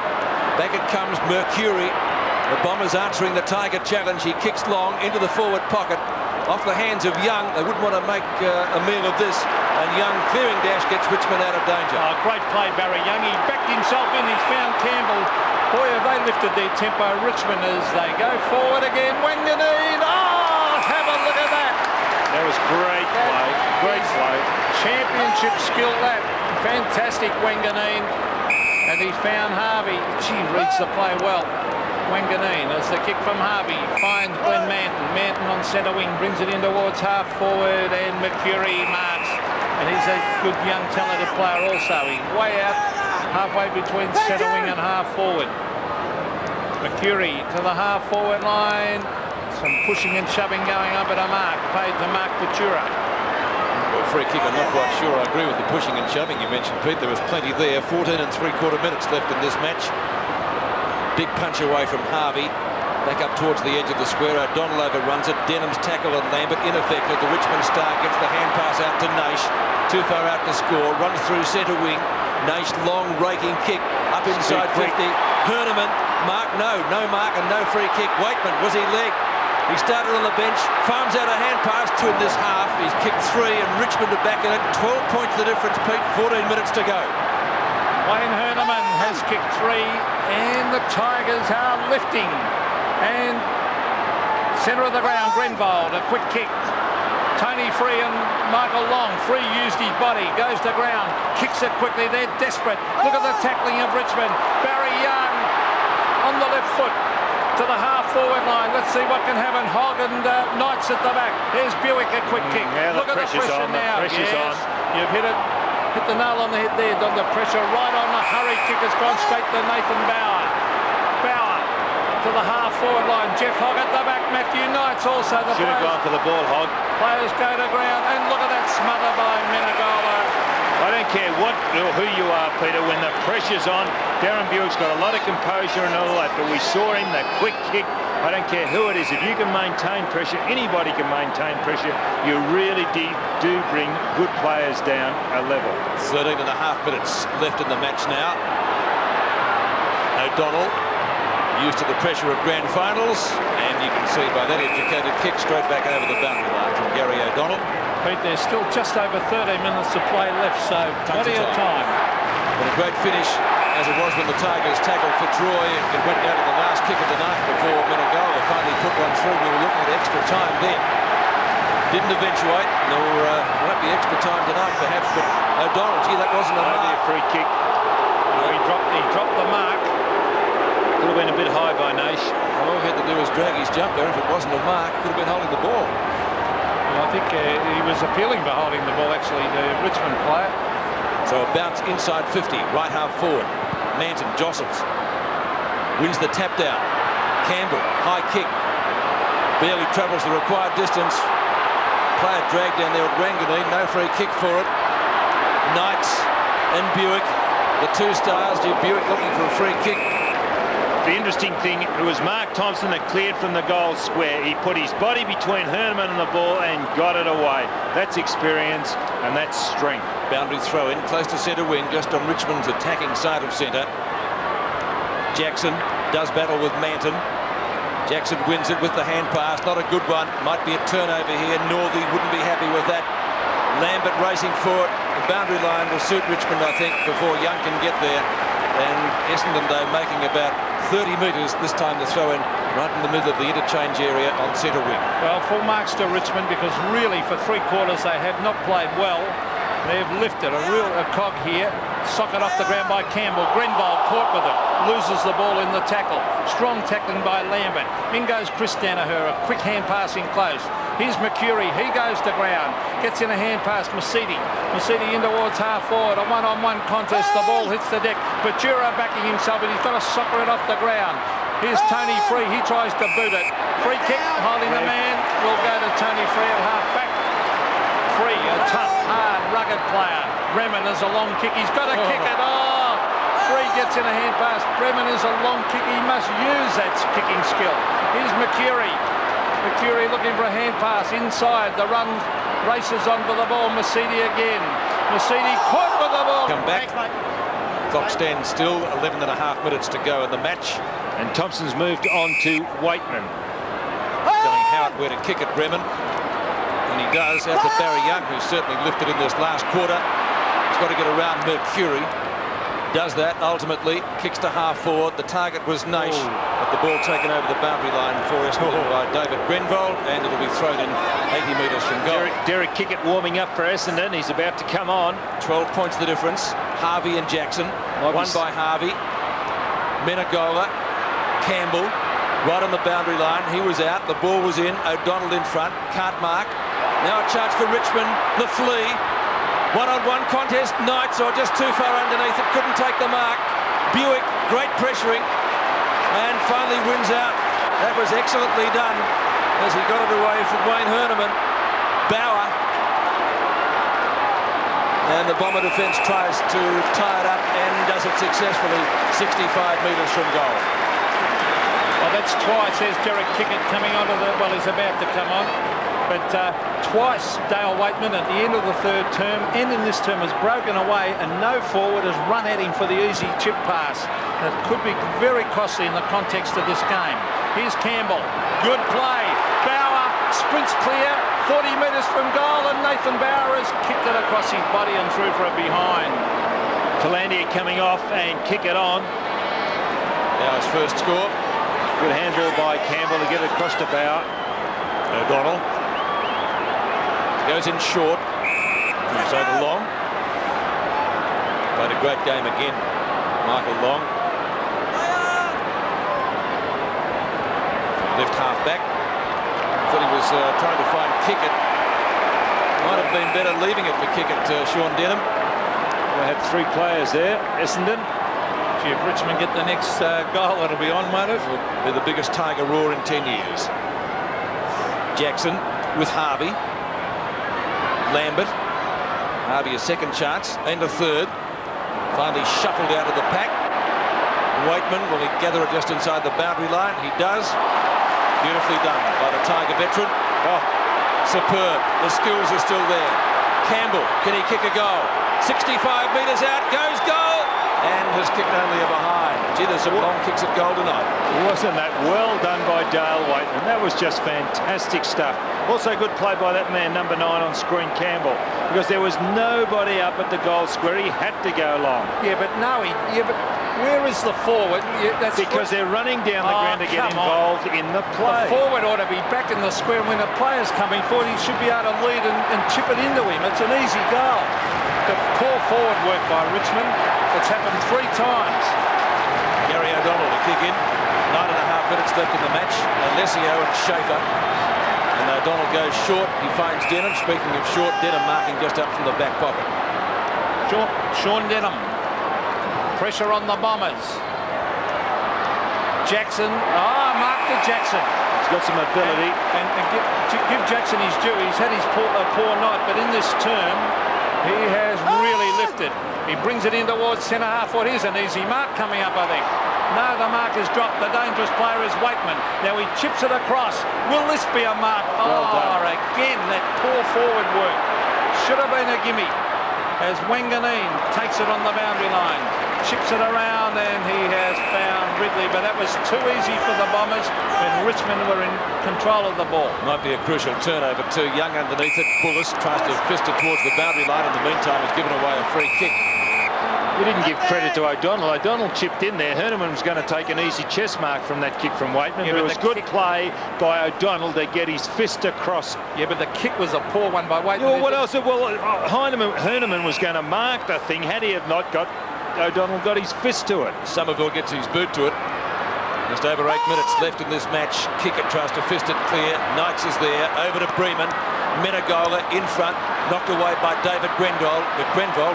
Back it comes Mercury. The Bombers answering the Tiger challenge. He kicks long into the forward pocket. Off the hands of Young. They wouldn't want to make a meal of this. And Young clearing dash gets Richmond out of danger. Oh, great play, Barry Young. He backed himself in. He's found Campbell. Boy, have they lifted their tempo. Richmond as they go forward again. Wanganeen. Oh, have a look at that. That was great play. Great play. Championship skill, that. Fantastic, Wanganeen. And he found Harvey. Gee, reads the play well. Wanganeen as the kick from Harvey finds Glenn Manton. Manton on centre wing brings it in towards half forward, and Mercury marks. And he's a good young talented player also. He's way out halfway between centre wing and half forward. Mercury to the half forward line. Some pushing and shoving going on, but a mark paid to Mark Patura. Well, free kick, I'm not quite sure. I agree with the pushing and shoving you mentioned, Pete. There was plenty there. 14 3/4 minutes left in this match. Big punch away from Harvey. Back up towards the edge of the square. O'Donnell overruns it. Denham's tackle on Lambert. Ineffective. The Richmond star gets the hand pass out to Naish. Too far out to score. Runs through centre wing. Naish long raking kick. Up inside 50. Herneman. Mark. No mark and no free kick. Waitman. Was he leg? He started on the bench, farms out a hand pass to him this half. He's kicked 3 and Richmond are back in it. 12 points the difference, Pete. 14 minutes to go. Wayne Herneman has kicked 3 and the Tigers are lifting. And centre of the ground, Grenville, a quick kick. Tony Free and Michael Long. Free used his body, goes to ground, kicks it quickly. They're desperate. Look at the tackling of Richmond. Barry Young on the left foot. To the half-forward line. Let's see what can happen. Hogg and Knights at the back. There's Buick, a quick kick. Look at the pressure now. Pressure's on. You've hit the nail on the head there. On the pressure, right on the hurry kick has gone straight to Nathan Bauer. Bauer to the half-forward line. Jeff Hogg at the back. Matthew Knights also. Should have gone for the ball, Hogg. Players go to ground. And look at that smother by Menegola. I don't care what or who you are, Peter, when the pressure's on, Darren Buick's got a lot of composure and all that, but we saw him, that quick kick. I don't care who it is. If you can maintain pressure, anybody can maintain pressure. You really do bring good players down a level. 13 and a half minutes left in the match now. O'Donnell used to the pressure of grand finals, and you can see by that educated kick straight back over the boundary line from Gary O'Donnell. Pete, there's still just over 13 minutes to play left, so plenty of time. But a great finish, as it was when the Tigers tackled for Troy. It went down to the last kick of the night before Menegola finally put one through. We were looking at extra time then. Didn't eventuate, nor might be extra time tonight perhaps, but O'Donnell. Gee, that wasn't a Maybe mark. a free kick. He dropped the mark. Could have been a bit high by Naish. All he had to do was drag his jumper. If it wasn't a mark, could have been holding the ball. Well, I think he was appealing for holding the ball, actually, the Richmond player. So a bounce inside 50, right half forward. Manton jostles. Wins the tap down. Campbell, high kick. Barely travels the required distance. Player dragged down there at Ranganine. No free kick for it. Knights and Buick, the two stars. Buick looking for a free kick. The interesting thing, it was Mark Thompson that cleared from the goal square. He put his body between Herman and the ball and got it away. That's experience and that's strength. Boundary throw in, close to centre wing, just on Richmond's attacking side of centre. Jackson does battle with Manton. Jackson wins it with the hand pass. Not a good one. Might be a turnover here. Northey wouldn't be happy with that. Lambert racing for it. The boundary line will suit Richmond, I think, before Young can get there. And Essendon, though, making about 30 metres this time to throw in right in the middle of the interchange area on centre wing. Well, full marks to Richmond, because really for 3 quarters they have not played well. They've lifted a real cog here. Socket off the ground by Campbell. Grenville caught with it. Loses the ball in the tackle. Strong tackling by Lambert. In goes Chris Danaher. A quick hand passing close. Here's Mercury. He goes to ground. Gets in a hand pass. Masidi in towards half forward. A one-on-one contest. The ball hits the deck. Batura backing himself, but he's got to soccer it off the ground. Here's Tony Free. He tries to boot it. Free kick. Holding the man. Will go to Tony Free at half back. Free, a tough, hard, rugged player. Bremen is a long kick. He's got to kick it. Oh! Free gets in a hand pass. Bremen is a long kick. He must use that kicking skill. Here's Mercury. Mercury looking for a hand pass inside. The run races on for the ball. Masidi again. Masidi caught with the ball. Come back. Clock stands still. 11 and a half minutes to go in the match. And Thompson's moved on to Waitman. Telling Howard where to kick at Bremen. And he does, out to Barry Young, who's certainly lifted in this last quarter. He's got to get around Mercury. Does that, ultimately. Kicks to half forward. The target was Naish, but the ball taken over the boundary line for Essendon by David Grenville, and it'll be thrown in 80 metres from goal. Derek Kickett warming up for Essendon. He's about to come on. 12 points the difference. Harvey and Jackson. One by Harvey. Menegola. Campbell. Right on the boundary line. He was out. The ball was in. O'Donnell in front. Can't mark. Now a chance for Richmond. The flea. One-on-one contest. Knights are just too far underneath it. Couldn't take the mark. Buick, great pressuring. And finally wins out. That was excellently done as he got it away from Wayne Herneman. Bauer. And the Bomber defence tries to tie it up and does it successfully. 65 metres from goal. Well, that's twice. There's Derek Kickett coming onto the... Well, he's about to come on. But twice Dale Waitman at the end of the 3rd term and in this term has broken away, and no forward has run at him for the easy chip pass. That could be very costly in the context of this game. Here's Campbell. Good play. Bauer sprints clear. 40 metres from goal, and Nathan Bauer has kicked it across his body and through for a behind. Talandia coming off and kick it on. Now his first score. Good handball by Campbell to get it across to Bauer. O'Donnell goes in short. He's over Long. Played a great game again, Michael Long. Left half back. Thought he was trying to find Kickett. Might have been better leaving it for Kickett, Sean Denham. We had 3 players there. Essendon. Gee, if Richmond get the next goal, it'll be on, won't it? They're the biggest Tiger roar in 10 years. Jackson with Harvey. Lambert. Harvey a second chance and a third. Finally shuffled out of the pack. Waitman, will he gather it just inside the boundary line? He does. Beautifully done by the Tiger veteran. Oh, superb. The skills are still there. Campbell, can he kick a goal? 65 metres out, goes goal! And has kicked only a behind. Gee, there's some long kicks at goal tonight. Wasn't that well done by Dale Waitman? That was just fantastic stuff. Also good play by that man, number 9 on screen, Campbell, because there was nobody up at the goal square. He had to go long. Yeah, but no, but where is the forward? That's because they're running down the ground to get involved in the play. The forward ought to be back in the square. When a player's coming forward, he should be able to lead and chip it into him. It's an easy goal. Look at poor forward work by Richmond. It's happened 3 times. Gary O'Donnell to kick in. 9.5 minutes left in the match. Alessio and Schaefer. And O'Donnell goes short. He finds Denham. Speaking of short, Denham marking just up from the back pocket. Sean Denham. Pressure on the Bombers. Jackson. Mark to Jackson. He's got some ability. And give Jackson his due. He's had his poor night, but in this term, he has really lifted. He brings it in towards centre half. What is an easy mark coming up, I think. No, the mark has dropped. The dangerous player is Wakeman. Now he chips it across. Will this be a mark? Well done. Again, that poor forward work. Should have been a gimme. As Wanganeen takes it on the boundary line. Chips it around, and he has found Ridley. But that was too easy for the Bombers when Richmond were in control of the ball. Might be a crucial turnover too. Young underneath it. Bullis tries to fist it towards the boundary line. In the meantime, has given away a free kick. We didn't give credit to O'Donnell. O'Donnell chipped in there. Herneman was going to take an easy chest mark from that kick from Waitman. Yeah, but it was good kick play by O'Donnell to get his fist across. Yeah, but the kick was a poor one by Waitman. Yeah, well, what else? Well, Herneman was going to mark the thing had he have not got O'Donnell got his fist to it. Somerville gets his boot to it. Just over 8 minutes left in this match. Kickett tries to fist it clear. Knights is there. Over to Bremen. Menegola in front. Knocked away by David Grenville.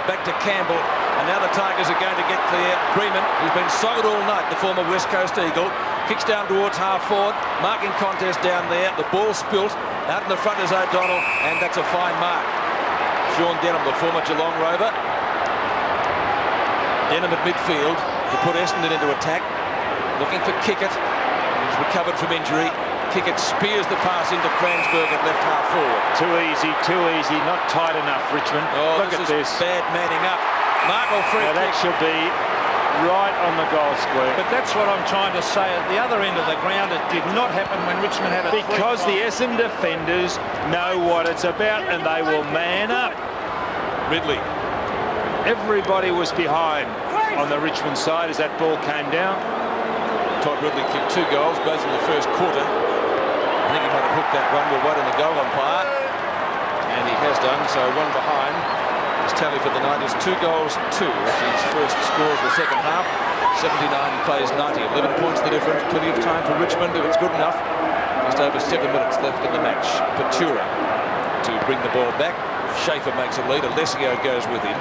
Back to Campbell. And now the Tigers are going to get clear. Bremen, who's been solid all night, the former West Coast Eagle, kicks down towards half forward. Marking contest down there. The ball spilt. Out in the front is O'Donnell. And that's a fine mark. Sean Denham, the former Geelong Rover. Denham at midfield to put Essendon into attack. Looking for Kickett. He's recovered from injury. Kickett spears the pass into Cransberg at left half forward. Too easy. Not tight enough, Richmond. Oh, Look at this. Bad manning up. Markle free now kick. That should be right on the goal square. But that's what I'm trying to say. At the other end of the ground, it did not happen when Richmond had a because the Essendon defenders know what it's about and they will man up. Ridley. Everybody was behind on the Richmond side as that ball came down. Todd Ridley kicked 2 goals, both in the first quarter. I think he might have hooked that one. We'll wait on the goal umpire. And he has done, so 1 behind. His tally for the night is 2 goals, 2. That's his first score of the second half. 79 plays 90. 11 points the difference. Plenty of time for Richmond if it's good enough. Just over 7 minutes left in the match. Patura to bring the ball back. Schaefer makes a lead. Alessio goes with him.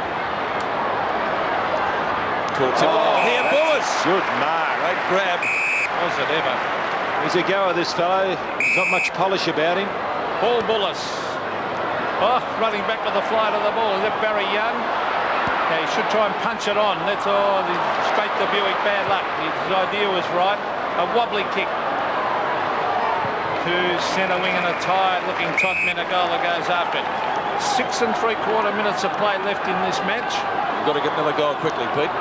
Here, Bullis. Good mark. Great grab. Was it ever? He's a goer, this fellow. There's not much polish about him. Paul Bullis. Running back with the flight of the ball. Is that Barry Young? Now he should try and punch it on. That's all. Straight to Buick. Bad luck. His idea was right. A wobbly kick to centre wing, and a tired-looking Todd Menegola goes after it. 6 3/4 minutes of play left in this match. You've got to get another goal quickly, Pete.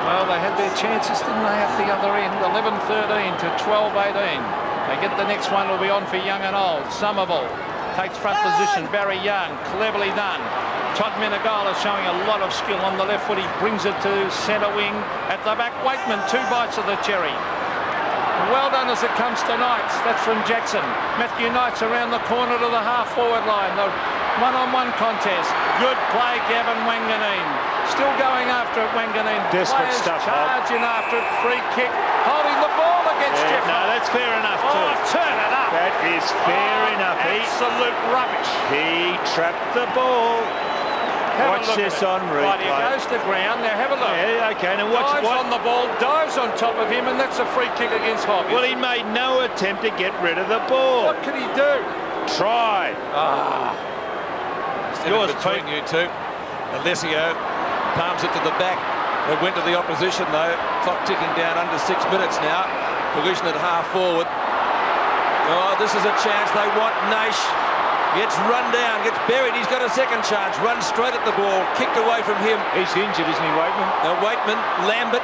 Well, they had their chances, didn't they, at the other end? 11-13 to 12-18. They get the next one. Will be on for Young and Old. Somerville takes front position. Barry Young, cleverly done. Todd Menegola showing a lot of skill on the left foot. He brings it to centre wing. At the back, Wakeman, 2 bites of the cherry. Well done as it comes to Knights. That's from Jackson. Matthew Knights around the corner to the half-forward line. The one-on-one contest. Good play, Gavin Wanganeen. Still going after it, Wanganeen. Desperate Players stuff, charging after it. Free kick. Holding the ball against Jeff. No, that's fair enough too. Turn it up. That is fair enough. Absolute rubbish. He trapped the ball. Watch this on replay. Right, he goes to ground. Now have a look. Yeah, okay. Now watch dives on the ball, dives on top of him, and that's a free kick against Hogg. Well, he made no attempt to get rid of the ball. What could he do? Try. Yours between you two. Alessio palms it to the back. It went to the opposition though. Clock ticking down under 6 minutes now. Collision at half forward. Oh, this is a chance. They want Naish. Gets run down, gets buried. He's got a second chance. Runs straight at the ball. Kicked away from him. He's injured, isn't he, Wakeman? Now Wakeman, Lambert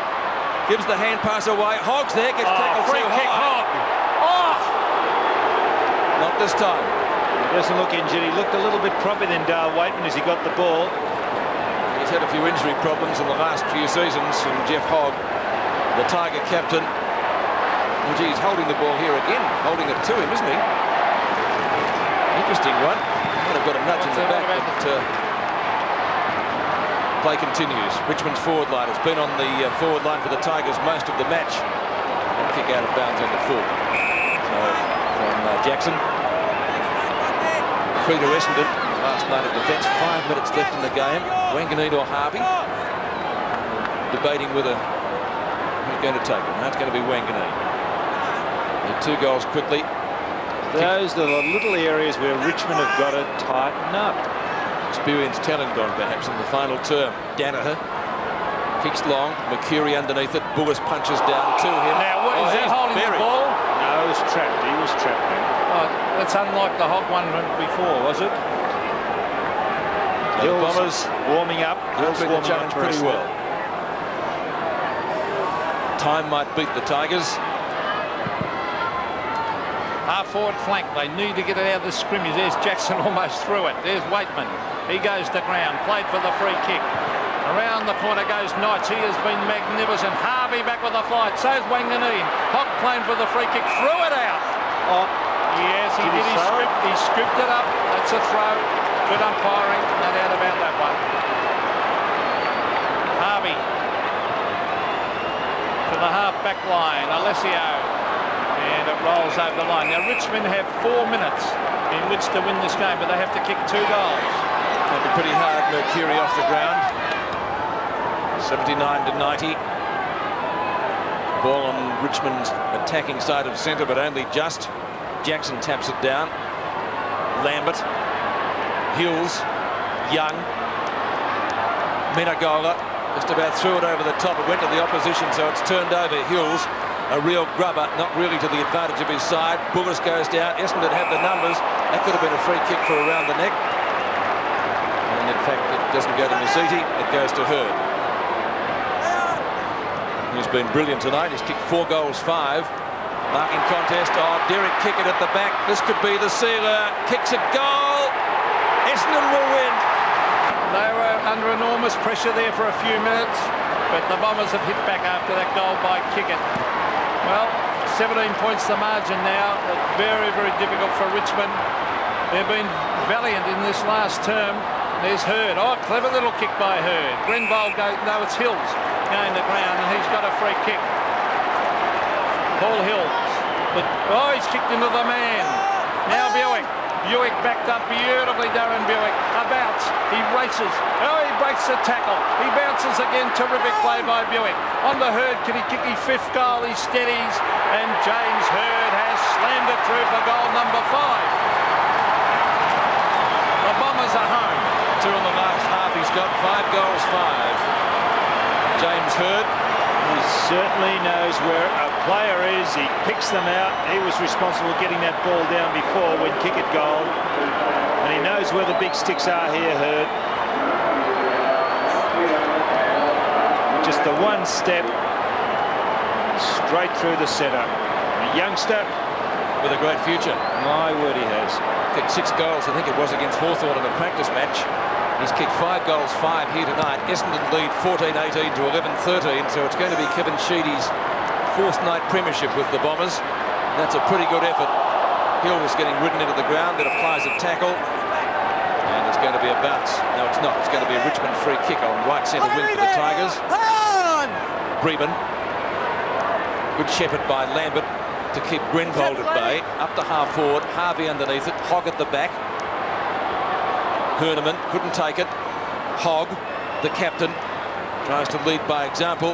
gives the hand pass away. Hogg's there, gets tackled free too kick, high. Hogg. Not this time. He doesn't look injured. He looked a little bit proper than Dale Wakeman as he got the ball. He's had a few injury problems in the last few seasons from Jeff Hogg, the Tiger captain. Oh, gee, he's holding the ball here again, holding it to him, isn't he? Interesting one. Might have got a nudge in the back, but Play continues. Richmond's forward line has been on the forward line for the Tigers most of the match. And kick out of bounds on the full. So from Jackson. Free to Essendon. Last night of defence. 5 minutes left in the game. Wanganeen or Harvey. Debating whether who's going to take it. Now it's going to be Wanganeen. 2 goals quickly. Those are the little areas where Richmond have got to tighten up. Experienced talent gone perhaps in the final term. Danaher kicks long. Mercury underneath it. Bullis punches down to him. Now, what, is that holding the ball? No, he was trapped. He was trapped there. Oh, that's unlike the Hog one before, was it? The Bombers warming up. Hills warming the challenge pretty well. Time might beat the Tigers. Half forward flank. They need to get it out of the scrimmage. There's Jackson almost through it. There's Waitman. He goes to ground. Played for the free kick. Around the corner goes Knights. He has been magnificent. Harvey back with a fight. So's Wanganeen. Hogg playing for the free kick. Threw it out. Oh, yes, he did. He scooped it up. That's a throw. Good umpiring. No doubt about that one. Harvey to the half-back line. Alessio. And it rolls over the line. Now, Richmond have 4 minutes in which to win this game, but they have to kick 2 goals. That'd be pretty hard. Mercury off the ground. 79 to 90. Ball on Richmond's attacking side of centre, but only just. Jackson taps it down. Lambert. Hills. Young. Menagola just about threw it over the top. It went to the opposition, so it's turned over. Hills. A real grubber, not really to the advantage of his side. Bullis goes down. Essendon have the numbers. That could have been a free kick for around the neck. And in fact, it doesn't go to Masiti. It goes to Hurd. He's been brilliant tonight. He's kicked 4 goals, 5. Marking contest. Oh, Derek Kickett at the back. This could be the sealer. Kicks a goal. Essendon will win. They were under enormous pressure there for a few minutes, but the Bombers have hit back after that goal by Kickett. Well, 17 points the margin now. Very, very difficult for Richmond. They've been valiant in this last term. There's Hurd. Oh, clever little kick by Hurd. Grenville goes, no, it's Hills going to ground, and he's got a free kick. Paul Hills. But, oh, he's kicked into the man. Now Buick. Buick backed up beautifully, Darren Buick. A bounce. He races. Oh, he breaks the tackle. He bounces again. Terrific play by Buick. On the Hurd, can he kick his 5th goal? He steadies. And James Hurd has slammed it through for goal number 5. The Bombers are home. 2 in the last half. He's got 5 goals, 5. James Hurd. He certainly knows where a player is. He picks them out. He was responsible for getting that ball down before when Kickett goal. And he knows where the big sticks are here, Hurd. Just the one step straight through the centre. A youngster with a great future. My word, he has. Kicked 6 goals, I think it was, against Hawthorn in a practice match. He's kicked 5 goals, 5 here tonight. Essendon lead 14-18 to 11-13, so it's going to be Kevin Sheedy's 4th night premiership with the Bombers. And that's a pretty good effort. Hill was getting ridden into the ground, that applies a tackle. And it's going to be a bounce. No, it's not. It's going to be a Richmond free kick on right centre wing for the Tigers. Bremen. Good shepherd by Lambert to keep Grenville at bay. Up to half forward. Harvey underneath it. Hogg at the back. Herneman couldn't take it. Hogg, the captain, tries to lead by example.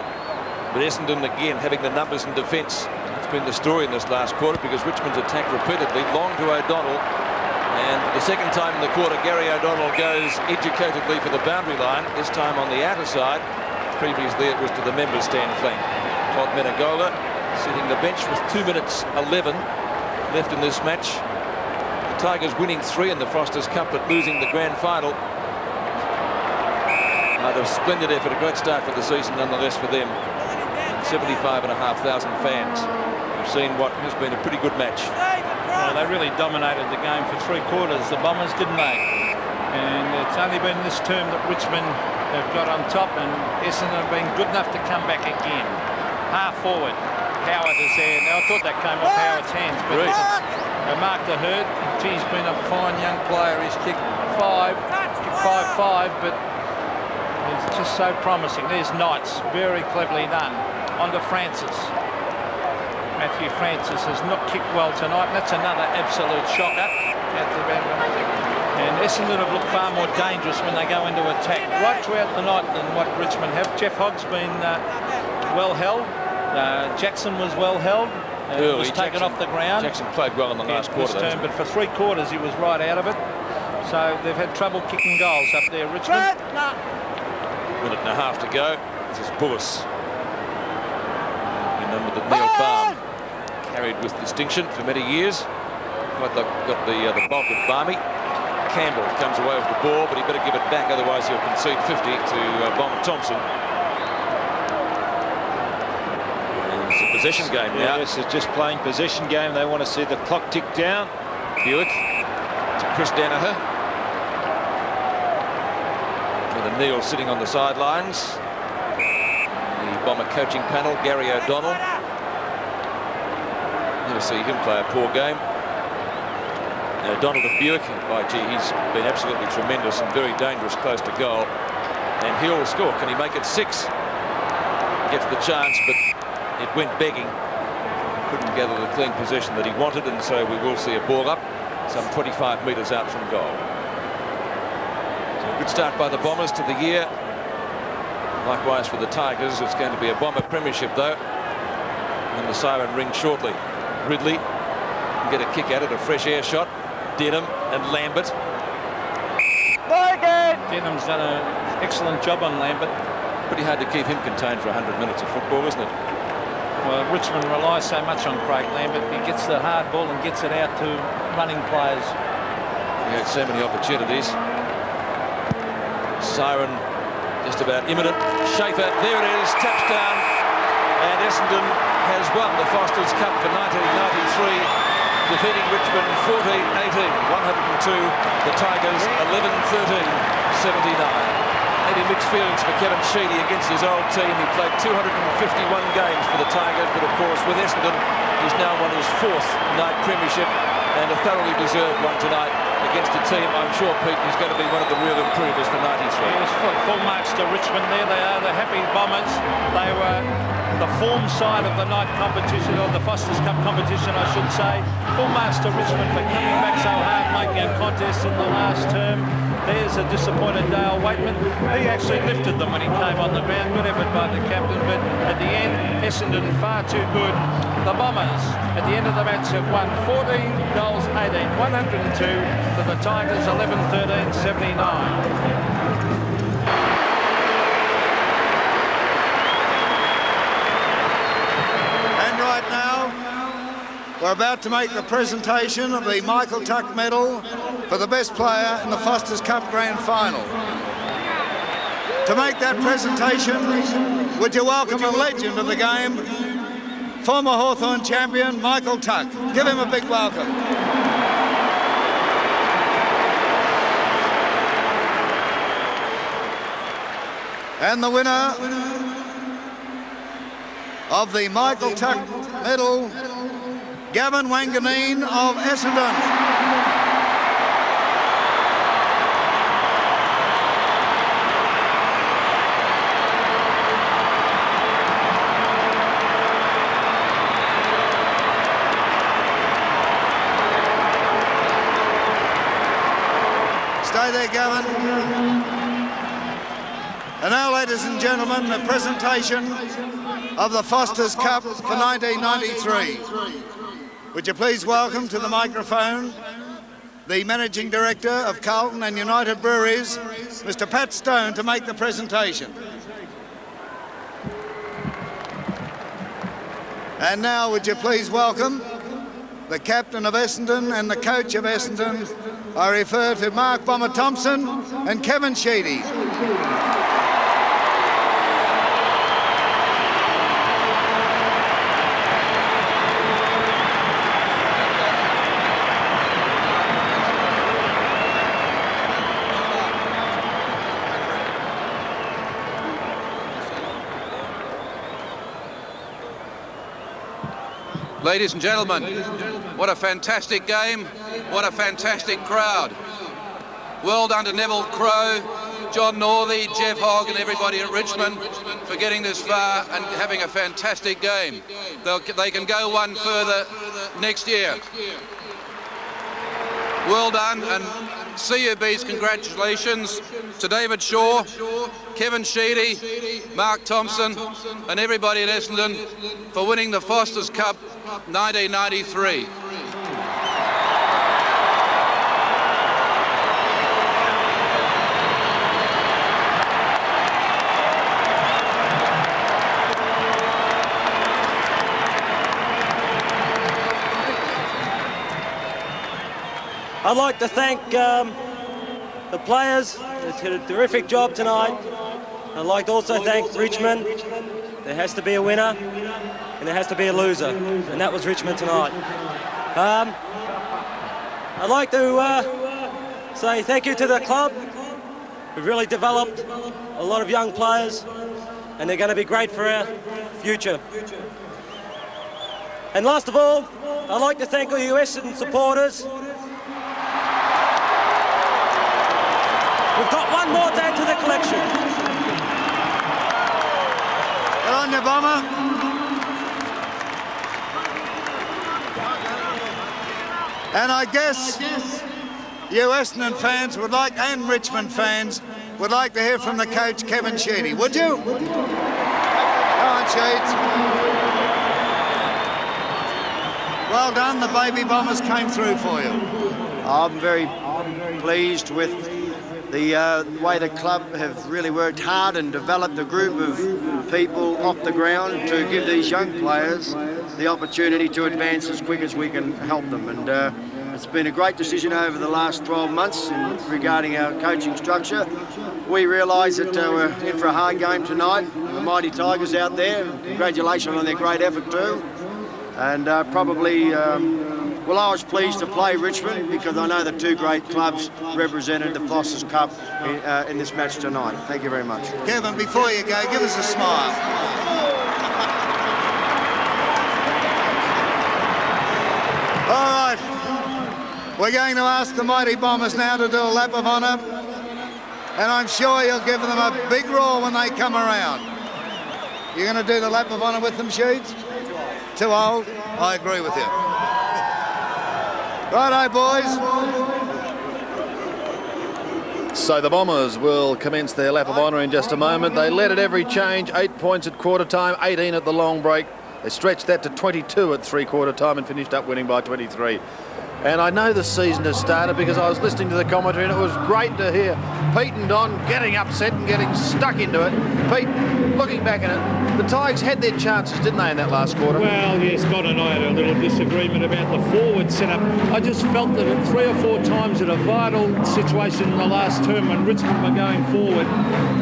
But Essendon again having the numbers in defence. It's been the story in this last quarter because Richmond's attacked repeatedly. Long to O'Donnell. And for the second time in the quarter, Gary O'Donnell goes educatedly for the boundary line, this time on the outer side. Previously it was to the members' stand flank. Todd Menagola sitting the bench with 2 minutes 11 left in this match. The Tigers winning 3 in the Frosters Cup but losing the grand final. A splendid effort, a great start for the season nonetheless for them. 75,500 fans have seen what has been a pretty good match. Well, they really dominated the game for 3 quarters, the Bombers, didn't they? And it's only been this term that Richmond have got on top, and Essendon have been good enough to come back again. Half forward, Howard is there. Now I thought that came off Howard's hands, but Mark the Hurd. He's been a fine young player. He's kicked 5, but he's just so promising. There's Knights, very cleverly done. On to Francis. Matthew Francis has not kicked well tonight. That's another absolute shocker. And Essendon have looked far more dangerous when they go into attack right throughout the night than what Richmond have. Jeff Hogg's been well held. Jackson was well held. Was taken off the ground. Jackson played well in the last quarter. But for 3 quarters he was right out of it. So they've had trouble kicking goals up there, Richmond. Minute and a half to go. This is Bullis. In number that Neil Balme carried with distinction for many years. Got the bulk of Barmy. Campbell comes away with the ball, but he better give it back, otherwise he'll concede 50 to Bomber Thompson. And it's a possession game now. This is just playing possession game. They want to see the clock tick down. Buick to Chris Danaher. With Neil sitting on the sidelines. The Bomber coaching panel, Gary O'Donnell. Never see him play a poor game. Donald and Buick, he's been absolutely tremendous and very dangerous close to goal. And he'll score. Can he make it 6? Gets the chance, but it went begging. Couldn't gather the clean possession that he wanted, and so we will see a ball up some 25 metres out from goal. So a good start by the Bombers to the year. Likewise for the Tigers. It's going to be a Bomber premiership, though. And the siren rings shortly. Ridley can get a kick at it, a fresh air shot. Denham and Lambert. Denham's done an excellent job on Lambert. Pretty hard to keep him contained for 100 minutes of football, isn't it? Well, Richmond relies so much on Craig Lambert. He gets the hard ball and gets it out to running players. He had so many opportunities. Siren just about imminent. Schaefer, there it is, touchdown. And Essendon has won the Foster's Cup for 1993. Defeating Richmond 14-18, 102. The Tigers 11-13, 79. Maybe mixed feelings for Kevin Sheedy against his old team. He played 251 games for the Tigers, but of course with Essendon, he's now won his 4th night premiership and a thoroughly deserved one tonight against a team, I'm sure, Pete, is going to be one of the real improvers for 93. Yes, full marks to Richmond there. They are the happy Bombers. They were the form side of the night competition, or the Foster's Cup competition, I should say. Full marks to Richmond for coming back so hard, making a contest in the last term. There's a disappointed Dale Waitman. He actually lifted them when he came on the ground. Good effort by the captain, but at the end, Essendon far too good. The Bombers, at the end of the match, have won 14 goals, 18, 102 to the Tigers, 11-13, 79. We're about to make the presentation of the Michael Tuck Medal for the best player in the Foster's Cup Grand Final. To make that presentation, would you welcome a legend of the game, former Hawthorn champion Michael Tuck. Give him a big welcome. And the winner of the Michael Tuck Medal, Gavin Wanganeen of Essendon. Stay there, Gavin. And now, ladies and gentlemen, the presentation of the Foster's Cup for 1993. Would you please welcome to the microphone the Managing Director of Carlton and United Breweries, Mr. Pat Stone, to make the presentation. And now would you please welcome the captain of Essendon and the coach of Essendon. I refer to Mark Bomber Thompson and Kevin Sheedy. Ladies and gentlemen, what a fantastic game, what a fantastic crowd. Well done to Neville Crowe, John Northey, Jeff Hogg and everybody at Richmond for getting this far and having a fantastic game. They can go one further next year. Well done, and CUB's congratulations to David Shaw, Kevin Sheedy, Mark Thompson and everybody at Essendon for winning the Foster's Cup 1993. I'd like to thank the players. They did a terrific job tonight. I'd like to also thank Richmond. There has to be a winner and there has to be a loser, and that was Richmond tonight. I'd like to say thank you to the club. We've really developed a lot of young players and they're going to be great for our future. And last of all, I'd like to thank all you Essendon supporters. We've got one more to add to the collection. Good on you, Bomber. And I guess you Essendon fans would like, and Richmond fans, would like to hear from the coach, Kevin Sheedy. Would you? Go on, Sheeds. Well done, the baby Bombers came through for you. I'm very pleased with the way the club have really worked hard and developed a group of people off the ground to give these young players the opportunity to advance as quick as we can help them. And it's been a great decision over the last 12 months regarding our coaching structure. We realise that we're in for a hard game tonight. The mighty Tigers out there, congratulations on their great effort too. And probably, well, I was pleased to play Richmond because I know the two great clubs represented the Foster's Cup in this match tonight. Thank you very much. Kevin, before you go, give us a smile. All right, we're going to ask the mighty Bombers now to do a lap of honour, and I'm sure you'll give them a big roar when they come around. You're going to do the lap of honour with them, Sheeds? Too old? I agree with you. Righto, boys. So the Bombers will commence their lap of honour in just a moment. They led at every change, 8 points at quarter time, 18 at the long break. They stretched that to 22 at three-quarter time and finished up winning by 23. And I know the season has started because I was listening to the commentary and it was great to hear Pete and Don getting upset and getting stuck into it. Pete, looking back at it, the Tigers had their chances, didn't they, in that last quarter? Well, yes, Don and I had a little disagreement about the forward setup. I just felt that 3 or 4 times at a vital situation in the last term when Richmond were going forward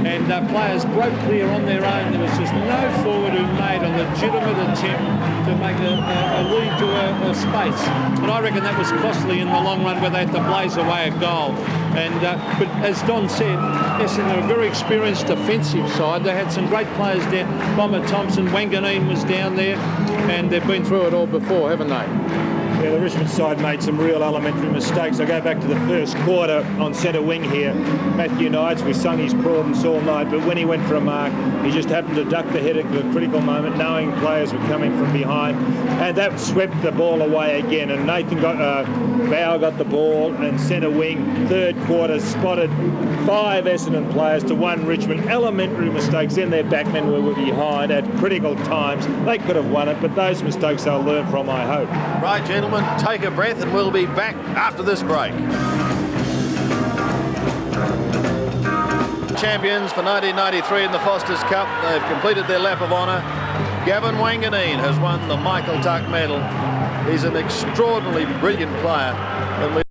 and players broke clear on their own, there was just no forward who made a legitimate attempt to make a lead to a space. And I reckon that was costly in the long run where they had to blaze away a goal. And but as Don said, Essendon are a very experienced defensive side. They had some great players down. Bomber Thompson, Wanganeen was down there, and they've been through it all before, haven't they? Yeah, the Richmond side made some real elementary mistakes. I go back to the first quarter on centre wing here. Matthew Knights, we sung his problems all night, but when he went for a mark, he just happened to duck the head at the critical moment, knowing players were coming from behind, and that swept the ball away again. And Nathan Bow got the ball, and centre wing, third quarter, spotted 5 Essendon players to 1 Richmond. Elementary mistakes. Then their backmen were behind at critical times. They could have won it, but those mistakes they'll learn from, I hope. Right, gentlemen, take a breath and we'll be back after this break. Champions for 1993 in the Foster's Cup. They've completed their lap of honour. Gavin Wanganeen has won the Michael Tuck medal. He's an extraordinarily brilliant player.